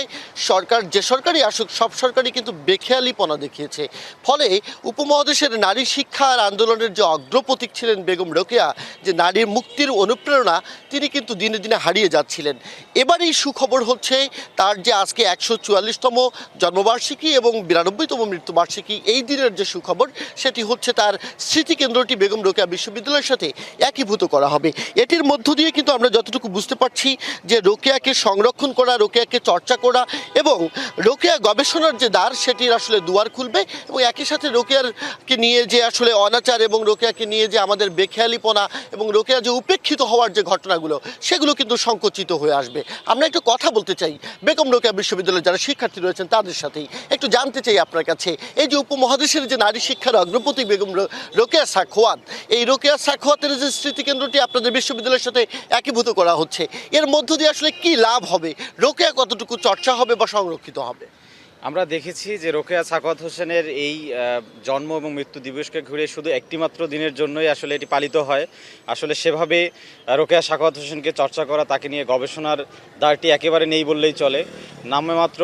সরকার, যে সরকারই আসুক, সব সরকারই কিন্তু বেখেয়ালিপনা দেখিয়েছে। ফলে উপমহাদেশের নারী শিক্ষা আর আন্দোলনের যে অগ্রপথিক ছিলেন বেগম রোকেয়া, যে নারীর মুক্তির অনুপ্রেরণা, তিনি কিন্তু দিনে দিনে হারিয়ে যাচ্ছিলেন। এবারই সুখবর হচ্ছে তার যে আজকে 144তম জন্মবার্ষিকী এবং 92তম মৃত্যুবার্ষিকী, এই দিনের যে সুখবর সেটি হচ্ছে তার স্মৃতিকেন্দ্রটি বেগম রোকেয়া বিশ্ববিদ্যালয়ের সাথে একীভূত করা হবে। এটির মধ্য দিয়ে কিন্তু আমরা যতটুকু বুঝতে পারছি যে রোকেয়াকে সংরক্ষণ করা, রোকেয়াকে চর্চা করা এবং রোকেয়া গবেষণার যে দ্বার, সেটির আসলে দুয়ার খুলবে। এবং একই সাথে রোকেয়াকে নিয়ে যে আসলে অনাচার এবং রোকেয়াকে নিয়ে যে আমাদের বেখেয়ালিপনা এবং রোকেয়া যে উপেক্ষিত হওয়ার যে ঘটনাগুলো, সেগুলো কিন্তু সংকুচিত হয়ে আসবে। আমরা একটু কথা বলতে চাই বেগম রোকেয়া বিশ্ববিদ্যালয়ের যারা শিক্ষার্থী রয়েছেন তাদের সাথেই, একটু জানতে চাই আপনার কাছে, এই যে উপমহাদেশের যে নারী শিক্ষার অগ্রপথিক বেগম রোকেয়া সাখাওয়াত, এই রোকেয়া সাখাওয়াতের যে স্মৃতিকেন্দ্রটি আপনাদের বিশ্ববিদ্যালয়ের সাথে একীভূত করা হচ্ছে, এর মধ্য দিয়ে আসলে কি লাভ হবে? রোকেয়া কতটুকু চর্চা হবে বা সংরক্ষিত হবে? আমরা দেখেছি যে রোকেয়া সাখাওয়াত হোসেনের এই জন্ম এবং মৃত্যু দিবসকে ঘিরে শুধু একটিমাত্র দিনের জন্যই আসলে এটি পালিত হয়। আসলে সেভাবে রোকেয়া সাখাওয়াত হোসেনকে চর্চা করা, তাকে নিয়ে গবেষণার দ্বারটি একেবারে নেই বললেই চলে। নামে মাত্র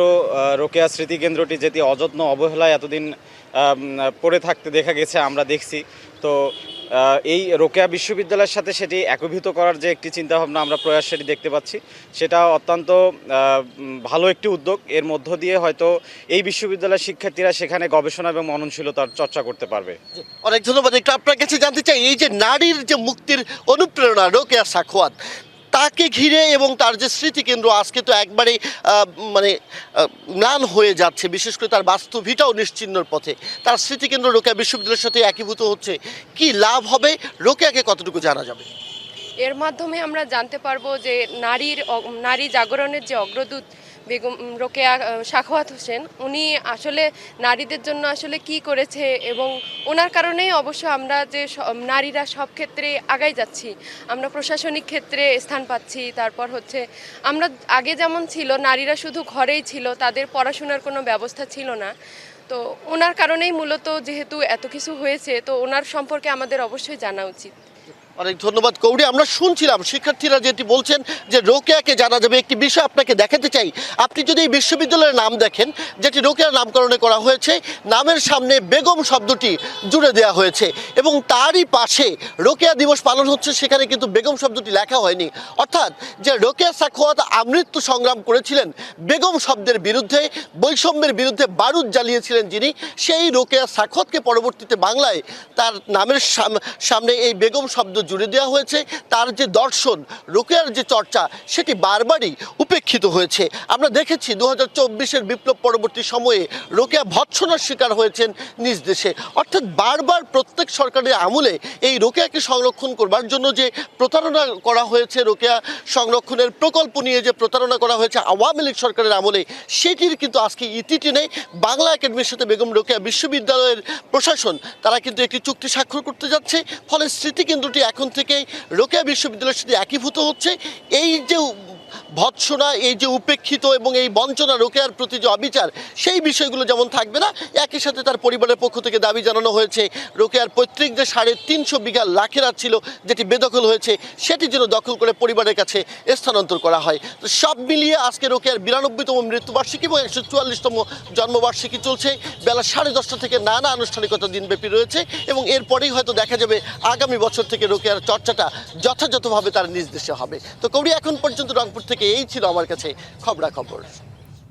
রোকেয়া স্মৃতিকেন্দ্রটি যেটি অযত্ন অবহেলায় এতদিন পড়ে থাকতে দেখা গেছে, আমরা দেখছি। তো এই রোকেয়া বিশ্ববিদ্যালয়ের সাথে সেটি একীভূত করার যে একটি চিন্তাভাবনা, আমরা প্রয়াস সেটি দেখতে পাচ্ছি, সেটা অত্যন্ত ভালো একটি উদ্যোগ। এর মধ্য দিয়ে হয়তো এই বিশ্ববিদ্যালয়ের শিক্ষার্থীরা সেখানে গবেষণা এবং মননশীলতার চর্চা করতে পারবে। অনেক ধন্যবাদ। একটু আপনার কাছে জানতে চাই, এই যে নারীর যে মুক্তির অনুপ্রেরণা রোকেয়া সাখাওয়াত, তাকে ঘিরে এবং তার যে স্মৃতিকেন্দ্র আজকে তো একবারে ম্লান হয়ে যাচ্ছে, বিশেষ করে তার বাস্তবিকটাও নিশ্চিহ্নর পথে, তার স্মৃতিকেন্দ্র রোকেয়া বিশ্ববিদ্যালয়ের সাথে একীভূত হচ্ছে, কি লাভ হবে? রোকেয়াকে কতটুকু জানা যাবে? এর মাধ্যমে আমরা জানতে পারবো যে নারী জাগরণের যে অগ্রদূত বেগম রোকেয়া সাখাওয়াত হোসেন, উনি আসলে নারীদের জন্য আসলে কি করেছে, এবং ওনার কারণেই অবশ্য আমরা যে নারীরা সব ক্ষেত্রে আগাই যাচ্ছি, আমরা প্রশাসনিক ক্ষেত্রে স্থান পাচ্ছি। তারপর হচ্ছে আমরা আগে যেমন ছিল নারীরা শুধু ঘরেই ছিল, তাদের পড়াশোনার কোনো ব্যবস্থা ছিল না, তো ওনার কারণেই মূলত যেহেতু এত কিছু হয়েছে, তো ওনার সম্পর্কে আমাদের অবশ্যই জানা উচিত। অনেক ধন্যবাদ কৌরি। আমরা শুনছিলাম শিক্ষার্থীরা যেটি বলছেন যে রোকেয়াকে জানা যাবে। একটি বিষয় আপনাকে দেখাতে চাই, আপনি যদি এই বিশ্ববিদ্যালয়ের নাম দেখেন, যেটি রোকেয়ার নামকরণে করা হয়েছে, নামের সামনে বেগম শব্দটি জুড়ে দেওয়া হয়েছে এবং তারই পাশে রোকেয়া দিবস পালন হচ্ছে, সেখানে কিন্তু বেগম শব্দটি লেখা হয়নি। অর্থাৎ যে রোকেয়া সাখাওয়াত আমৃত্যু সংগ্রাম করেছিলেন বেগম শব্দের বিরুদ্ধে, বৈষম্যের বিরুদ্ধে বারুদ জ্বালিয়েছিলেন যিনি, সেই রোকেয়া সাখাওয়াতকে পরবর্তীতে বাংলায় তার নামের সামনে এই বেগম শব্দ জুড়ে দেওয়া হয়েছে। তার যে দর্শন, রোকেয়ার যে চর্চা, সেটি বারবারই উপেক্ষিত হয়েছে। আমরা দেখেছি 2024-এর বিপ্লব পরবর্তী সময়ে রোকেয়া ভৎসনার শিকার হয়েছেন নিজ দেশে। অর্থাৎ বারবার প্রত্যেক সরকারের আমলে এই রোকেয়াকে সংরক্ষণ করবার জন্য যে প্রতারণা করা হয়েছে, রোকেয়া সংরক্ষণের প্রকল্প নিয়ে যে প্রতারণা করা হয়েছে আওয়ামী লীগ সরকারের আমলে, সেটির কিন্তু আজকে ইতি টেনে বাংলা একাডেমির সাথে বেগম রোকেয়া বিশ্ববিদ্যালয়ের প্রশাসন, তারা কিন্তু একটি চুক্তি স্বাক্ষর করতে যাচ্ছে। ফলে স্মৃতিকেন্দ্রটি এখন থেকে রোকেয়া বিশ্ববিদ্যালয়ের সাথে একীভূত হচ্ছে। এই যে ভৎসনা, এই যে উপেক্ষিত এবং এই বঞ্চনা, রোকেয়ার প্রতি যে অবিচার, সেই বিষয়গুলো যেমন থাকবে না, একই সাথে তার পরিবারের পক্ষ থেকে দাবি জানানো হয়েছে রোকেয়ার পৈতৃক যে 350 বিঘা লাখেরাত ছিল যেটি বেদখল হয়েছে, সেটি যেন দখল করে পরিবারের কাছে স্থানান্তর করা হয়। তো সব মিলিয়ে আজকে রোকেয়ার 92তম মৃত্যুবার্ষিকী এবং 144তম জন্মবার্ষিকী চলছে। বেলা 10:30 থেকে নানা আনুষ্ঠানিকতা দিনব্যাপী রয়েছে এবং এরপরেই হয়তো দেখা যাবে আগামী বছর থেকে রোকেয়ার চর্চাটা যথাযথভাবে তার নিজ দেশে হবে। তো কবি, এখন পর্যন্ত রংপুর থেকে এই ছিল আমার কাছে খবরাখবর।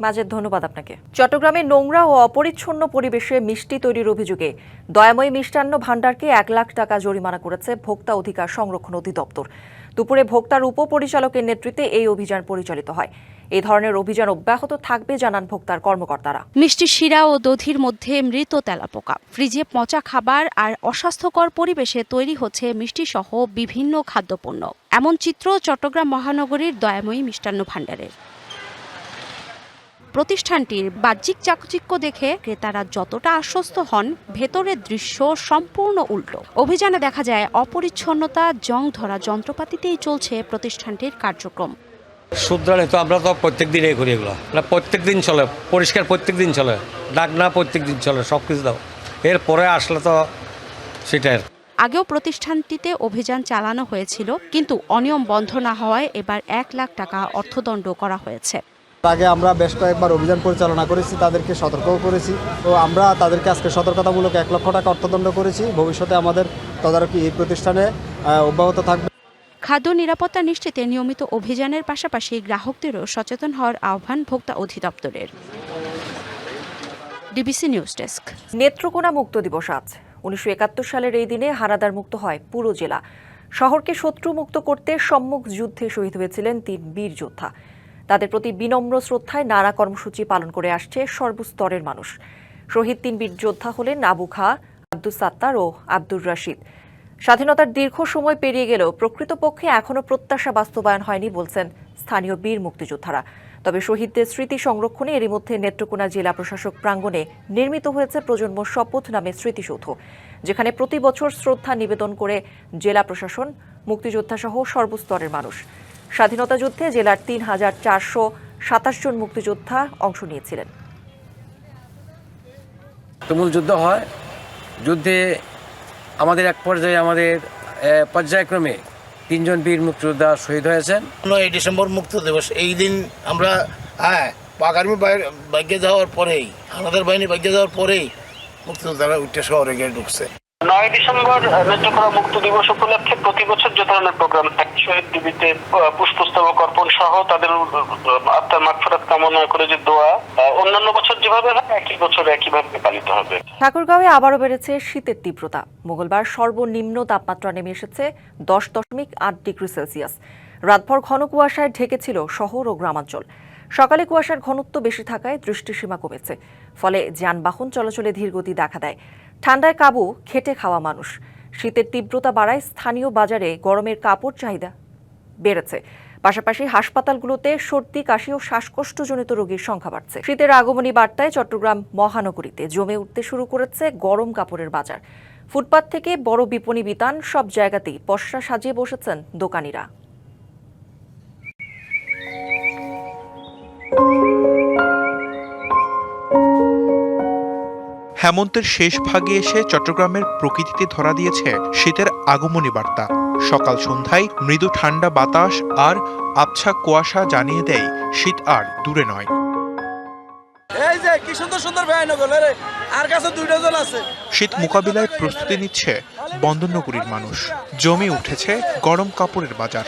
মাজেদ, ধন্যবাদ আপনাকে। চট্টগ্রামে নোংরা ও অপরিচ্ছন্ন পরিবেশে মিষ্টি তৈরির অভিযোগে দয়াময়ী মিষ্টান্ন ভাণ্ডারকে 1 লাখ টাকা জরিমানা করেছে ভোক্তা অধিকার সংরক্ষণ অধিদপ্তর। দুপুরে ভোক্তার উপপরিচালকের নেতৃত্বে এই অভিযান পরিচালিত হয়। এই ধরনের অভিযান অব্যাহত থাকবে জানান ভোক্তার কর্মকর্তারা। মিষ্টি শিরা ও দধির মধ্যে মৃত তেলাপোকা, ফ্রিজে পচা খাবার আর অস্বাস্থ্যকর পরিবেশে তৈরি হচ্ছে মিষ্টি সহ বিভিন্ন খাদ্যপণ্য। এমন চিত্র চট্টগ্রাম মহানগরীর দয়াময়ী মিষ্টান্ন ভাণ্ডারের। প্রতিষ্ঠানটির বাহ্যিক চাকচিক্য দেখে ক্রেতারা যতটা আশ্বস্ত হন, ভেতরের দৃশ্য সম্পূর্ণ উল্টো। অভিযানে দেখা যায় অপরিচ্ছন্নতা, জং ধরা যন্ত্রপাতিতেই চলছে প্রতিষ্ঠানটির কার্যক্রম। শুদ্রালে তো আমরা তো প্রত্যেক দিনই করি এগুলো, প্রত্যেক দিন চলে, পরিষ্কার প্রত্যেক দিন চলে, ডাক না প্রত্যেক দিন চলে, সব কিছু দাও। এরপরে আসলে তো সেটাই। আগেও প্রতিষ্ঠানটিতে অভিযান চালানো হয়েছিল, কিন্তু অনিয়ম বন্ধ না হওয়ায় এবার 1 লাখ টাকা অর্থদণ্ড করা হয়েছে। আগে আমরা বেশ কয়েকবার অভিযান পরিচালনা করেছি, তাদেরকে সতর্কও করেছি। তো আমরা তাদেরকে আজকে সতর্কতামূলক 1 লক্ষ টাকা অর্থদণ্ড করেছি। ভবিষ্যতে আমাদের তদারকি এই প্রতিষ্ঠানে অব্যাহত থাকবে। খাদ্য নিরাপত্তা নিশ্চিতে নিয়মিত অভিযানের পাশাপাশি গ্রাহকদেরও সচেতন হওয়ার আহ্বান ভোক্তা অধিদপ্তরের। DBC news desk. নেত্রকোনা মুক্ত দিবস আজ। 1971 সালের এই দিনে হানাদার মুক্ত হয় পুরো জেলা। শহরকে শত্রু মুক্ত করতে সম্মুখ যুদ্ধে শহীদ হয়েছিলেন 3 বীর যোদ্ধা। তাদের প্রতি বিনম্র শ্রদ্ধায় নানা কর্মসূচি পালন করে আসছে সর্বস্তরের মানুষ। শহীদ 3 বীর যোদ্ধা হলেন আবু খা, আব্দুস সাত্তার ও আব্দুর রাশিদ। স্বাধীনতার দীর্ঘ সময় পেরিয়ে গেলেও প্রকৃতপক্ষে এখনও প্রত্যাশা বাস্তবায়ন হয়নি বলছেন স্থানীয় বীর মুক্তিযোদ্ধারা। তবে শহীদদের স্মৃতি সংরক্ষণে এরই মধ্যে নেত্রকোনা জেলা প্রশাসক প্রাঙ্গণে নির্মিত হয়েছে প্রজন্ম শপথ নামে স্মৃতিসৌধ, যেখানে প্রতি বছর শ্রদ্ধা নিবেদন করে জেলা প্রশাসন, মুক্তিযোদ্ধা সহ সর্বস্তরের মানুষ। স্বাধীনতা যুদ্ধে জেলার 3427 জন মুক্তিযোদ্ধা অংশ নিয়েছিলেন। তুমুল যুদ্ধ হয়। যুদ্ধে আমাদের এক পর্যায়ে আমাদের পর্যায়ক্রমে 3 জন বীর মুক্তিযোদ্ধা শহীদ হয়েছেন। 9 ডিসেম্বর মুক্ত দিবস, এই দিন আমরা পাক আর্মি বাইকে যাওয়ার পরেই, আমাদের বাহিনী বাইকে যাওয়ার পরেই মুক্তিযোদ্ধারা উঠে শহরে গিয়ে ঢুকছে। 9 ডিসেম্বর নেত্রকোনা মুক্ত দিবস উপলক্ষে প্রতি বছর যে ধরনের প্রোগ্রাম থাকে, শহীদ দিবিতে পুষ্পস্তবক অর্পণ সহ তাদের আত্মার মাগফিরাত কামনা করে যে দোয়া, অন্যান্য বছর যেভাবে হয় একই বছর একইভাবে পালিত হবে। ঠাকুরগাঁওয়ে আবারও বেড়েছে শীতের তীব্রতা। মঙ্গলবার সর্বনিম্ন তাপমাত্রা নেমে এসেছে 10.8 ডিগ্রি সেলসিয়াস। রাতভর ঘন কুয়াশায় ঢেকেছিল শহর ও গ্রামাঞ্চল। সকালে কুয়াশার ঘনত্ব বেশি থাকায় দৃষ্টিসীমা কমেছে, ফলে যানবাহন চলাচলে ধীরগতি দেখা দেয়। ঠান্ডায় কাবু খেটে খাওয়া মানুষ। শীতের তীব্রতা বাড়ায় স্থানীয় বাজারে গরমের কাপড় চাহিদা বেড়েছে। পাশাপাশি হাসপাতালগুলোতে সর্দি, কাশি ও শ্বাসকষ্টজনিত রোগীর সংখ্যা বাড়ছে। শীতের আগমনী বার্তায় চট্টগ্রাম মহানগরীতে জমে উঠতে শুরু করেছে গরম কাপড়ের বাজার। ফুটপাত থেকে বড় বিপণী বিতান, সব জায়গাতেই পসরা সাজিয়ে বসেছেন দোকানিরা। হেমন্তের শেষ ভাগে এসে চট্টগ্রামের প্রকৃতিতে ধরা দিয়েছে শীতের আগমনী বার্তা। সকাল সন্ধ্যায় মৃদু ঠান্ডা বাতাস আর আবছা কুয়াশা জানিয়ে দেয় শীত আর দূরে নয়। এই যে কি সুন্দর সুন্দর ভয়ানক রে, আর কাছে 2টা জন আছে। শীত মোকাবিলায় প্রস্তুতি নিচ্ছে বন্দরনগরীর মানুষ। জমে উঠেছে গরম কাপড়ের বাজার।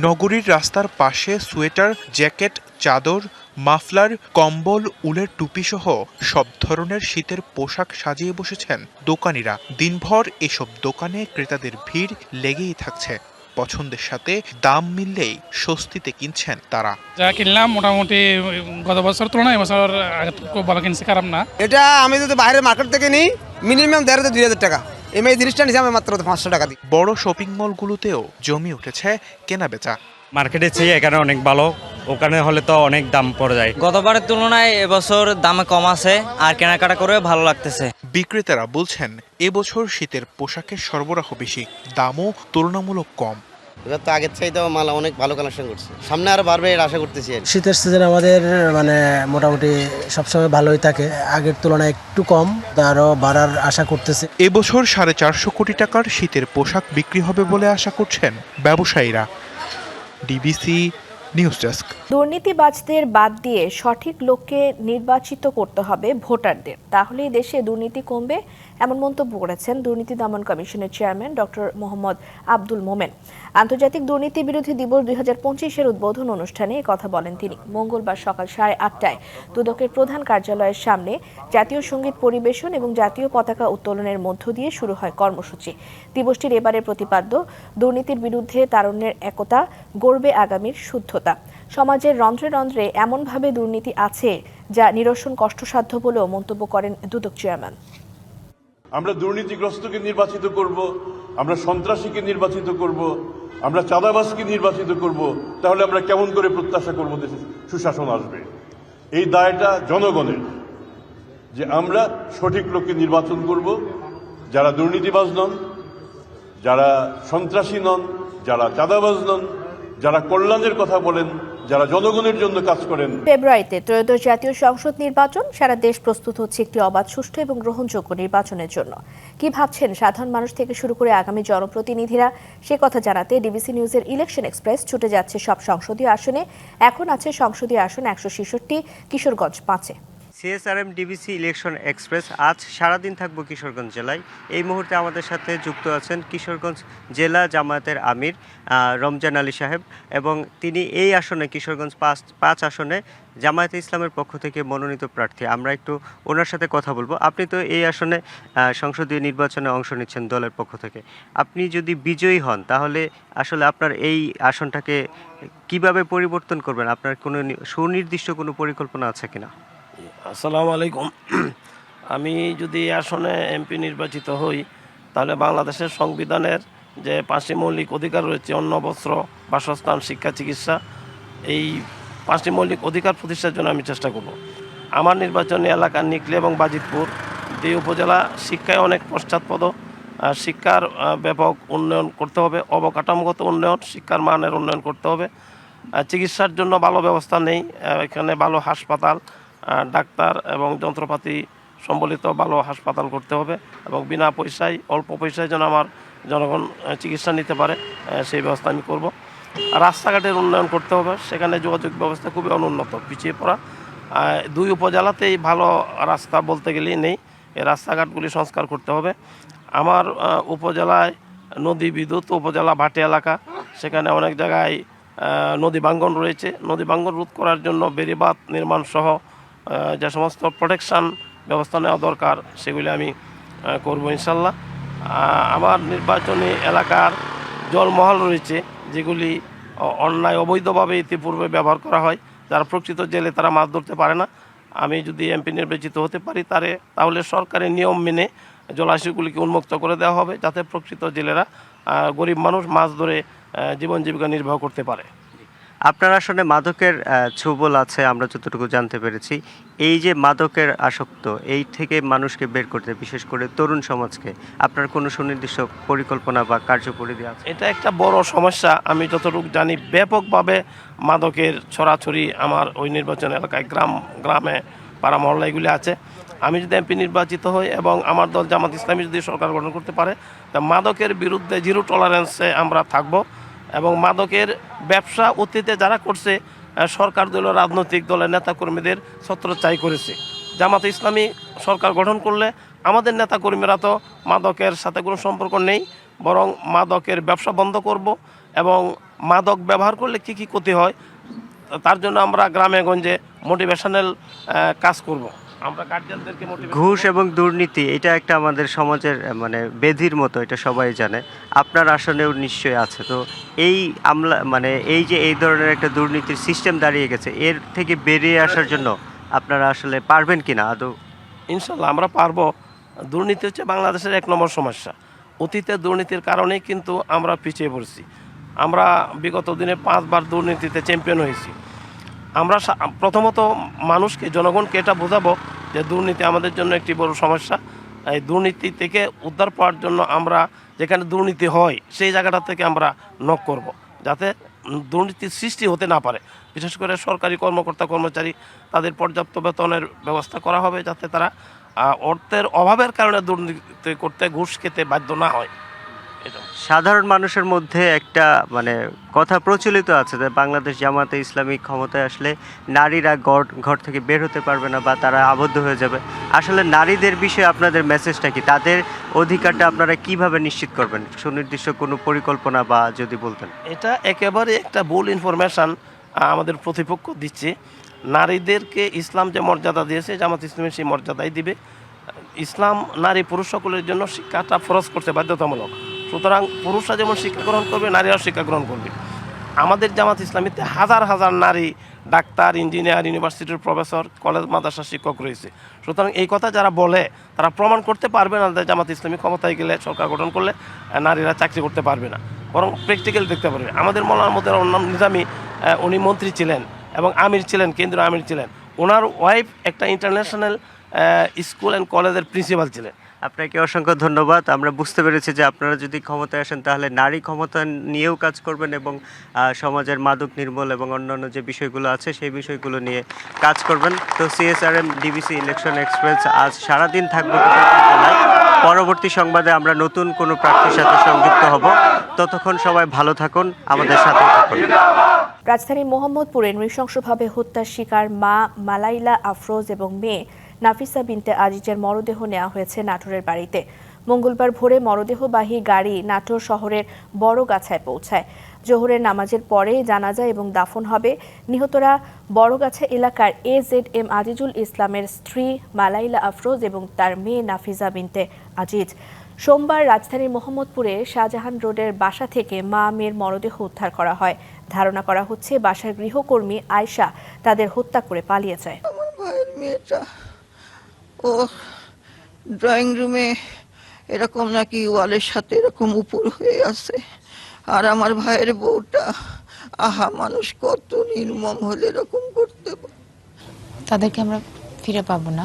নগরীর রাস্তার পাশে সোয়েটার, জ্যাকেট, চাদর, মাফলার, কম্বল, উলের টুপি সহ সব ধরনের শীতের পোশাক সাজিয়ে বসেছেন দোকানিরা। দিনভর এসব দোকানে ক্রেতাদের ভিড় লেগেই থাকছে। পছন্দের সাথে দাম মিললেই স্বস্তিতে কিনছেন তারা। যা কিনলাম মোটামুটি গত বছর তুলনায় এবছর খুব ভালো কিনছি, খারাপ না। এটা আমি যদি বাইরের মার্কেট থেকে নিই মিনিমাম 1500-2000 টাকা, এই জিনিসটা নিচ্ছি আমি মাত্র 500 টাকা দিই। বড় শপিং মলগুলোতেও জমে উঠেছে কেনাবেচা। মার্কেটের চেয়ে এখানে অনেক ভালো, ওখানে হলে তো অনেক দাম পড়ে যায়। গতবারের তুলনায় এবছর দামে কম আছে আর কেনাকাটা করে ভালো লাগতেছে। বিক্রেতারা বলছেন এবছর শীতের পোশাকের সরবরাহ বেশি, দামও তুলনামূলক কম। এবার তো আগের চাইতেও মাল অনেক ভালো কালেকশন করছে, সামনে আরো বাড়বে এর আশা করতেছি। শীতের সিজন আমাদের মানে মোটামুটি সবসময় ভালোই থাকে, আগের তুলনায় একটু কম, আরও বাড়ার আশা করতেছে। এবছর 450 কোটি টাকার শীতের পোশাক বিক্রি হবে বলে আশা করছেন ব্যবসায়ীরা। DBC news desk. দুর্নীতিবাজদের বাদ দিয়ে সঠিক লোককে নির্বাচিত করতে হবে ভোটারদের, তাহলেই দেশে দুর্নীতি কমবে, এমন মন্তব্য করেছেন দুর্নীতি দমন কমিশনের চেয়ারম্যান ডক্টর মোহাম্মদ আব্দুল মোমেন। আন্তর্জাতিক দুর্নীতি বিরোধী দিবস 2025-এর উদ্বোধন অনুষ্ঠানে কথা বলেন তিনি। মঙ্গলবার সকাল 8:30টায় দুদকের প্রধান কার্যালয়ের সামনে জাতীয় সঙ্গীত পরিবেশন এবং জাতীয় পতাকা উত্তোলনের মধ্য দিয়ে শুরু হয় কর্মসূচি। দিবসটির এবারের প্রতিপাদ্য দুর্নীতির বিরুদ্ধে তারুণ্যের একতা, গড়বে আগামীর শুদ্ধতা। সমাজের রন্ধ্রে রন্ধ্রে এমনভাবে দুর্নীতি আছে যা নিরসন কষ্টসাধ্য বলেও মন্তব্য করেন দুদক চেয়ারম্যান। আমরা দুর্নীতিগ্রস্তকে নির্বাচিত করব, আমরা সন্ত্রাসীকে নির্বাচিত করব, আমরা চাঁদাবাজকে নির্বাচিত করব, তাহলে আমরা কেমন করে প্রত্যাশা করব দেশে সুশাসন আসবে? এই দায়টা জনগণের, যে আমরা সঠিক লোককে নির্বাচন করব, যারা দুর্নীতিবাজ নন, যারা সন্ত্রাসী নন, যারা চাঁদাবাজ নন, যারা কল্যাণের কথা বলেন, যারা জনগণের জন্য কাজ করেন। ফেব্রুয়ারিতে ত্রয়োদশ জাতীয় সংসদ নির্বাচন, সারা দেশ প্রস্তুত হচ্ছে একটি অবাধ, সুষ্ঠু এবং গ্রহণযোগ্য নির্বাচনের জন্য। কি ভাবছেন সাধারণ মানুষ থেকে শুরু করে আগামী জনপ্রতিনিধিরা, সে কথা জানাতে ডিবিসি নিউজের ইলেকশন এক্সপ্রেস ছুটে যাচ্ছে সব সংসদীয় আসনে। এখন আছে সংসদীয় আসন 166, কিশোরগঞ্জ 5-এ। সিএসআরএম ডিবিসি ইলেকশন এক্সপ্রেস আজ সারাদিন থাকবো কিশোরগঞ্জ জেলায়। এই মুহূর্তে আমাদের সাথে যুক্ত আছেন কিশোরগঞ্জ জেলা জামায়াতের আমির রমজান আলী সাহেব, এবং তিনি এই আসনে কিশোরগঞ্জ 5 আসনে জামায়াতে ইসলামের পক্ষ থেকে মনোনীত প্রার্থী। আমরা একটু ওনার সাথে কথা বলবো। আপনি তো এই আসনে সংসদীয় নির্বাচনে অংশ নিচ্ছেন দলের পক্ষ থেকে। আপনি যদি বিজয়ী হন তাহলে আসলে আপনার এই আসনটাকে কিভাবে পরিবর্তন করবেন? আপনার কোনো সুনির্দিষ্ট কোনো পরিকল্পনা আছে কিনা? আসসালামু আলাইকুম। আমি যদি আসনে এমপি নির্বাচিত হই তাহলে বাংলাদেশের সংবিধানের যে 5টি মৌলিক অধিকার রয়েছে, অন্ন, বস্ত্র, বাসস্থান, শিক্ষা, চিকিৎসা, এই 5টি মৌলিক অধিকার প্রতিষ্ঠার জন্য আমি চেষ্টা করব। আমার নির্বাচনী এলাকা নিকলি এবং বাজিতপুর 2 উপজেলা শিক্ষায় অনেক পশ্চাৎপদ, শিক্ষার ব্যাপক উন্নয়ন করতে হবে, অবকাঠামোগত উন্নয়ন, শিক্ষার মানের উন্নয়ন করতে হবে। চিকিৎসার জন্য ভালো ব্যবস্থা নেই, এখানে ভালো হাসপাতাল, ডাক্তার এবং যন্ত্রপাতি সম্বলিত ভালো হাসপাতাল করতে হবে, এবং বিনা পয়সায়, অল্প পয়সায় যেন আমার জনগণ চিকিৎসা নিতে পারে সেই ব্যবস্থা আমি করব। রাস্তাঘাটের উন্নয়ন করতে হবে, সেখানে যোগাযোগ ব্যবস্থা খুবই অনুন্নত, পিছিয়ে পড়া। 2 উপজেলাতেই ভালো রাস্তা বলতে গেলেই নেই, এই রাস্তাঘাটগুলি সংস্কার করতে হবে। আমার উপজেলায় নদী বিদ্যুৎ উপজেলা ভাটি এলাকা, সেখানে অনেক জায়গায় নদী ভাঙ্গন রয়েছে। নদী ভাঙ্গন রোধ করার জন্য বেড়িবাঁধ নির্মাণ সহ যে সমস্ত প্রোটেকশন ব্যবস্থা নেওয়া দরকার সেগুলি আমি করব ইনশাল্লাহ। আমার নির্বাচনী এলাকার জলমহল রয়েছে যেগুলি অন্যায় অবৈধভাবে ইতিপূর্বে ব্যবহার করা হয়, যারা প্রকৃত জেলে তারা মাছ ধরতে পারে না। আমি যদি এমপি নির্বাচিত হতে পারি তাহলে সরকারি নিয়ম মেনে জলাশয়গুলিকে উন্মুক্ত করে দেওয়া হবে, যাতে প্রকৃত জেলেরা, গরিব মানুষ মাছ ধরে জীবন জীবিকা নির্বাহ করতে পারে। আপনার আসলে মাদকের ছোবল আছে আমরা যতটুকু জানতে পেরেছি। এই যে মাদকের আসক্ত, এই থেকে মানুষকে বের করতে, বিশেষ করে তরুণ সমাজকে, আপনার কোনো সুনির্দিষ্ট পরিকল্পনা বা কার্যপরিধি আছে? এটা একটা বড় সমস্যা। আমি যতটুকু জানি ব্যাপকভাবে মাদকের ছড়াছড়ি আমার ওই নির্বাচন এলাকায়, গ্রামে, পাড়া মহল্লা এগুলি আছে। আমি যদি এমপি নির্বাচিত হই এবং আমার দল জামাত ইসলামী যদি সরকার গঠন করতে পারে, তা মাদকের বিরুদ্ধে 0 টলারেন্সে আমরা থাকব, এবং মাদকের ব্যবসা অতীতে যারা করছে সরকার দলীয় রাজনৈতিক দলের নেতাকর্মীদের ছত্রছায়া করেছে। জামাত ইসলামী সরকার গঠন করলে আমাদের নেতাকর্মীরা তো মাদকের সাথে কোনো সম্পর্ক নেই, বরং মাদকের ব্যবসা বন্ধ করব, এবং মাদক ব্যবহার করলে কী কী ক্ষতি হয় তার জন্য আমরা গ্রামে গঞ্জে মোটিভেশনাল কাজ করব। আমরা গার্জিয়ানদেরকে ঘুষ এবং দুর্নীতি এটা একটা আমাদের সমাজের মানে ব্যাধির মতো, এটা সবাই জানে। আপনার আসনেও নিশ্চয়ই আছে। তো এই এই যে এই ধরনের একটা দুর্নীতির সিস্টেম দাঁড়িয়ে গেছে, এর থেকে বেরিয়ে আসার জন্য আপনারা আসলে পারবেন কিনা আদৌ? ইনশাল্লাহ আমরা পারবো। দুর্নীতি হচ্ছে বাংলাদেশের 1 নম্বর সমস্যা। অতীতে দুর্নীতির কারণেই কিন্তু আমরা পিছিয়ে পড়ছি। আমরা বিগত দিনে 5 বার দুর্নীতিতে চ্যাম্পিয়ন হয়েছি। আমরা প্রথমত মানুষকে, জনগণকে এটা বোঝাবো যে দুর্নীতি আমাদের জন্য একটি বড় সমস্যা। এই দুর্নীতি থেকে উদ্ধার পাওয়ার জন্য আমরা যেখানে দুর্নীতি হয় সেই জায়গাটা থেকে আমরা নক করব, যাতে দুর্নীতির সৃষ্টি হতে না পারে। বিশেষ করে সরকারি কর্মকর্তা কর্মচারী তাদের পর্যাপ্ত বেতনের ব্যবস্থা করা হবে, যাতে তারা অর্থের অভাবের কারণে দুর্নীতি করতে, ঘুষ খেতে বাধ্য না হয়। সাধারণ মানুষের মধ্যে একটা কথা প্রচলিত আছে যে বাংলাদেশ জামায়াতে ইসলামী ক্ষমতায় আসলে নারীরা ঘর থেকে বের হতে পারবে না বা তারা আবদ্ধ হয়ে যাবে। আসলে নারীদের বিষয়ে আপনাদের মেসেজটা কি? তাদের অধিকারটা আপনারা কিভাবে নিশ্চিত করবেন? সুনির্দিষ্ট কোনো পরিকল্পনা বা যদি বলতেন। এটা একেবারে একটা ভুল ইনফরমেশন আমাদের প্রতিপক্ষ দিচ্ছে। নারীদেরকে ইসলাম যে মর্যাদা দিয়েছে, জামাত ইসলামী সেই মর্যাদাই দিবে। ইসলাম নারী পুরুষ সকলের জন্য শিক্ষাটা ফরজ করছে, বাধ্যতামূলক। সুতরাং পুরুষরা যেমন শিক্ষা গ্রহণ করবে, নারীরাও শিক্ষা গ্রহণ করবে। আমাদের জামাত ইসলামীতে হাজার হাজার নারী ডাক্তার, ইঞ্জিনিয়ার, ইউনিভার্সিটির প্রফেসর, কলেজ মাদ্রাসার শিক্ষক রয়েছে। সুতরাং এই কথা যারা বলে তারা প্রমাণ করতে পারবে না যে জামাত ইসলামী ক্ষমতায় গেলে, সরকার গঠন করলে নারীরা চাকরি করতে পারবে না, বরং প্র্যাকটিক্যাল দেখতে পারবে। আমাদের মৌলানা মধ্যে নিজামী, উনি মন্ত্রী ছিলেন এবং আমির ছিলেন, কেন্দ্রীয় আমির ছিলেন। ওনার ওয়াইফ একটা ইন্টারন্যাশনাল স্কুল অ্যান্ড কলেজের প্রিন্সিপাল ছিলেন। আপনাকে অসংখ্য ধন্যবাদ। আমরা বুঝতে পেরেছি যে আপনারা যদি ক্ষমতায় আসেন তাহলে নারী ক্ষমতা নিয়েও কাজ করবেন এবং সমাজের মাদক নির্মূল এবং অন্যান্য যে বিষয়গুলো আছে সেই বিষয়গুলো নিয়ে কাজ করবেন। তো CSRM ডিবিসি ইলেকশন এক্সপ্রেস আজ সারাদিন থাকবো জেলায়। পরবর্তী সংবাদে আমরা নতুন কোনো প্রার্থীর সাথে সংযুক্ত হব। ততক্ষণ সবাই ভালো থাকুন, আমাদের সাথে থাকুন। রাজধানীর মোহাম্মদপুরে নৃশংসভাবে হত্যার শিকার মা মালাইলা আফরোজ এবং মেয়ে নাফিসা বিনতে আজিজের মরদেহ নেওয়া হয়েছে নাটোরের বাড়িতে। মঙ্গলবার ভোরে মরদেহবাহী গাড়ি নাটোর শহরের বড়গাছায় পৌঁছায়। জোহরের নামাজের পরে জানাজা এবং দাফন হবে। নিহতরা বড়গাছা এলাকার AZM আজিজুল ইসলামের স্ত্রী মালাইলা আফরোজ এবং তার মেয়ে নাফিসা বিনতে আজিজ। সোমবার রাজধানীর মোহাম্মদপুরে শাহজাহান রোডের বাসা থেকে মা মেয়ের মরদেহ উদ্ধার করা হয়। ধারণা করা হচ্ছে বাসার গৃহকর্মী আয়শা তাদের হত্যা করে পালিয়ে যায়। আমার ভাইয়ের মেয়েটা ও ড্রয়িং রুমে এরকম নাকি ওয়ালের সাথে এরকম উপর হয়ে আছে, আর আমার ভাইয়ের বউটা, আহা, মানুষ কত নির্মম হলে এরকম করতে পারে। তাদেরকে আমরা ফিরে পাবো না,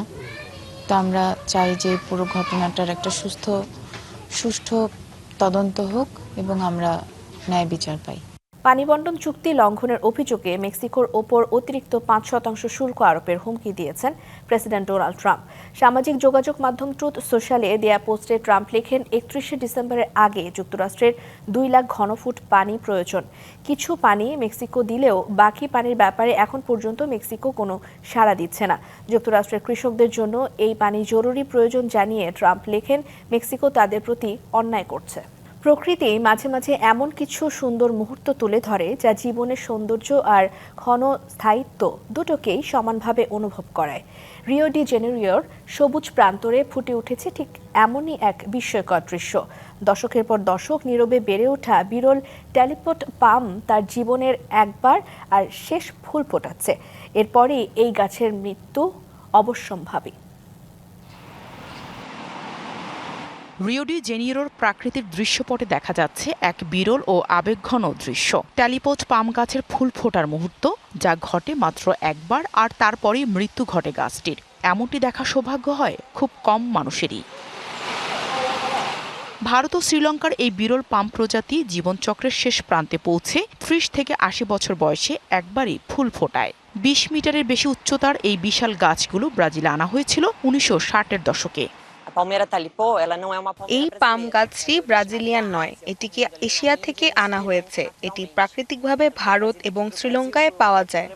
তো আমরা চাই যে পুরো ঘটনাটার একটা সুষ্ঠু তদন্ত হোক এবং আমরা ন্যায় বিচার পাই। পানি বণ্টন চুক্তি লঙ্ঘনের অভিযোগে মেক্সিকোর ওপর অতিরিক্ত 5% শুল্ক আরোপের হুমকি দিয়েছেন প্রেসিডেন্ট ডোনাল্ড ট্রাম্প। সামাজিক যোগাযোগ মাধ্যম ট্রুথ সোশ্যালে দেয়া পোস্টে ট্রাম্প লেখেন, 31 ডিসেম্বরের আগে যুক্তরাষ্ট্রের 2 লাখ ঘনফুট পানি প্রয়োজন। কিছু পানি মেক্সিকো দিলেও বাকি পানির ব্যাপারে এখন পর্যন্ত মেক্সিকো কোনো সাড়া দিচ্ছে না। যুক্তরাষ্ট্রের কৃষকদের জন্য এই পানি জরুরি প্রয়োজন জানিয়ে ট্রাম্প লেখেন, মেক্সিকো তাদের প্রতি অন্যায় করছে। প্রকৃতি মাঝে মাঝে এমন কিছু সুন্দর মুহূর্ত তুলে ধরে যা জীবনের সৌন্দর্য আর ক্ষণস্থায়িত্ব দুটোকেই সমানভাবে অনুভব করায়। রিও ডি জেনেরিওর সবুজ প্রান্তরে ফুটে উঠেছে ঠিক এমনই এক বিস্ময়কর দৃশ্য। দশকের পর দশক নীরবে বেড়ে ওঠা বিরল ট্যালিপট পাম তার জীবনের একবার আর শেষ ফুল ফোটাচ্ছে। এরপরই এই গাছের মৃত্যু অবশ্যম্ভাবী। রিও ডি জেনিরোর প্রাকৃতিক দৃশ্যপটে দেখা যাচ্ছে এক বিরল ও আবেগঘন দৃশ্য। ট্যালিপোচ পাম গাছের ফুল ফোটার মুহূর্ত, যা ঘটে মাত্র একবার, আর তারপরেই মৃত্যু ঘটে গাছটির। এমনটি দেখা সৌভাগ্য হয় খুব কম মানুষেরই। ভারত ও শ্রীলঙ্কার এই বিরল পাম প্রজাতি জীবনচক্রের শেষ প্রান্তে পৌঁছে 30 থেকে 80 বছর বয়সে একবারই ফুল ফোটায়। 20 মিটারের বেশি উচ্চতার এই বিশাল গাছগুলো ব্রাজিলে আনা হয়েছিল 1960-এর দশকে। এই পাম গাছটি ব্রাজিলিয়ান নয়, এটিকে এশিয়া থেকে আনা হয়েছে। এটি প্রাকৃতিকভাবে ভারত এবং শ্রীলঙ্কায় পাওয়া যায়।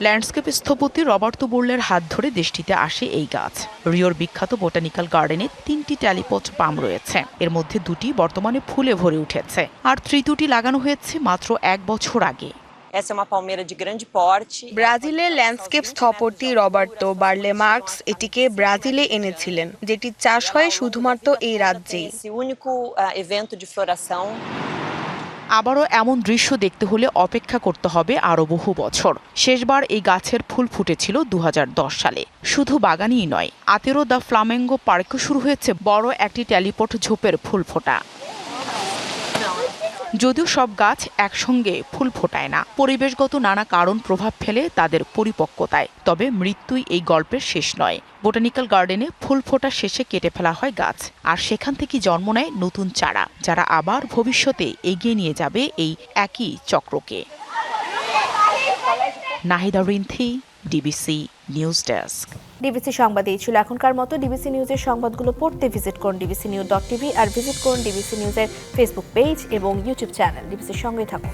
ল্যান্ডস্কেপ স্থপতি রবার্তো বুর্লের হাত ধরে দেশটিতে আসে এই গাছ। রিওর বিখ্যাত বোটানিক্যাল গার্ডেনে 3টি ট্যালিপোচ পাম রয়েছে। এর মধ্যে 2টি বর্তমানে ফুলে ভরে উঠেছে, আর তৃতীয়টি লাগানো হয়েছে মাত্র 1 বছর আগে। ব্রাজিলের ল্যান্ডস্কেপ স্থপতি রবার্তো বার্লে মার্কস এটিকে ব্রাজিলে এনেছিলেন, যেটি চাষ হয় শুধুমাত্র এই রাজ্যেই। আবারও এমন দৃশ্য দেখতে হলে অপেক্ষা করতে হবে আরও বহু বছর। শেষবার এই গাছের ফুল ফুটেছিল 2010 সালে। শুধু বাগানই নয়, আতেরো দ্য ফ্লামেঙ্গো পার্কে শুরু হয়েছে বড় একটি ট্যালিপট ঝোপের ফুল ফোটা। যদিও সব গাছ একসঙ্গে ফুল ফোটায় না, পরিবেশগত নানা কারণ প্রভাব ফেলে তাদের পরিপক্কতায়। তবে মৃত্যুই এই গল্পের শেষ নয়। বোটানিক্যাল গার্ডেনে ফুল ফোটা শেষে কেটে ফেলা হয় গাছ, আর সেখান থেকে জন্ম নেয় নতুন চারা, যারা আবার ভবিষ্যতে এগিয়ে নিয়ে যাবে এই একই চক্রকে। Nahida Rinthi, DBC news desk. DBC সংবাদ এই ছিল এখনকার মতো। ডিবিসি নিউজের সংবাদগুলো পড়তে ভিজিট করুন dbcnews.tv আর ভিজিট করুন ডিবিসি নিউজের ফেসবুক পেজ এবং ইউটিউব চ্যানেল। ডিবিসির সঙ্গে থাকুন।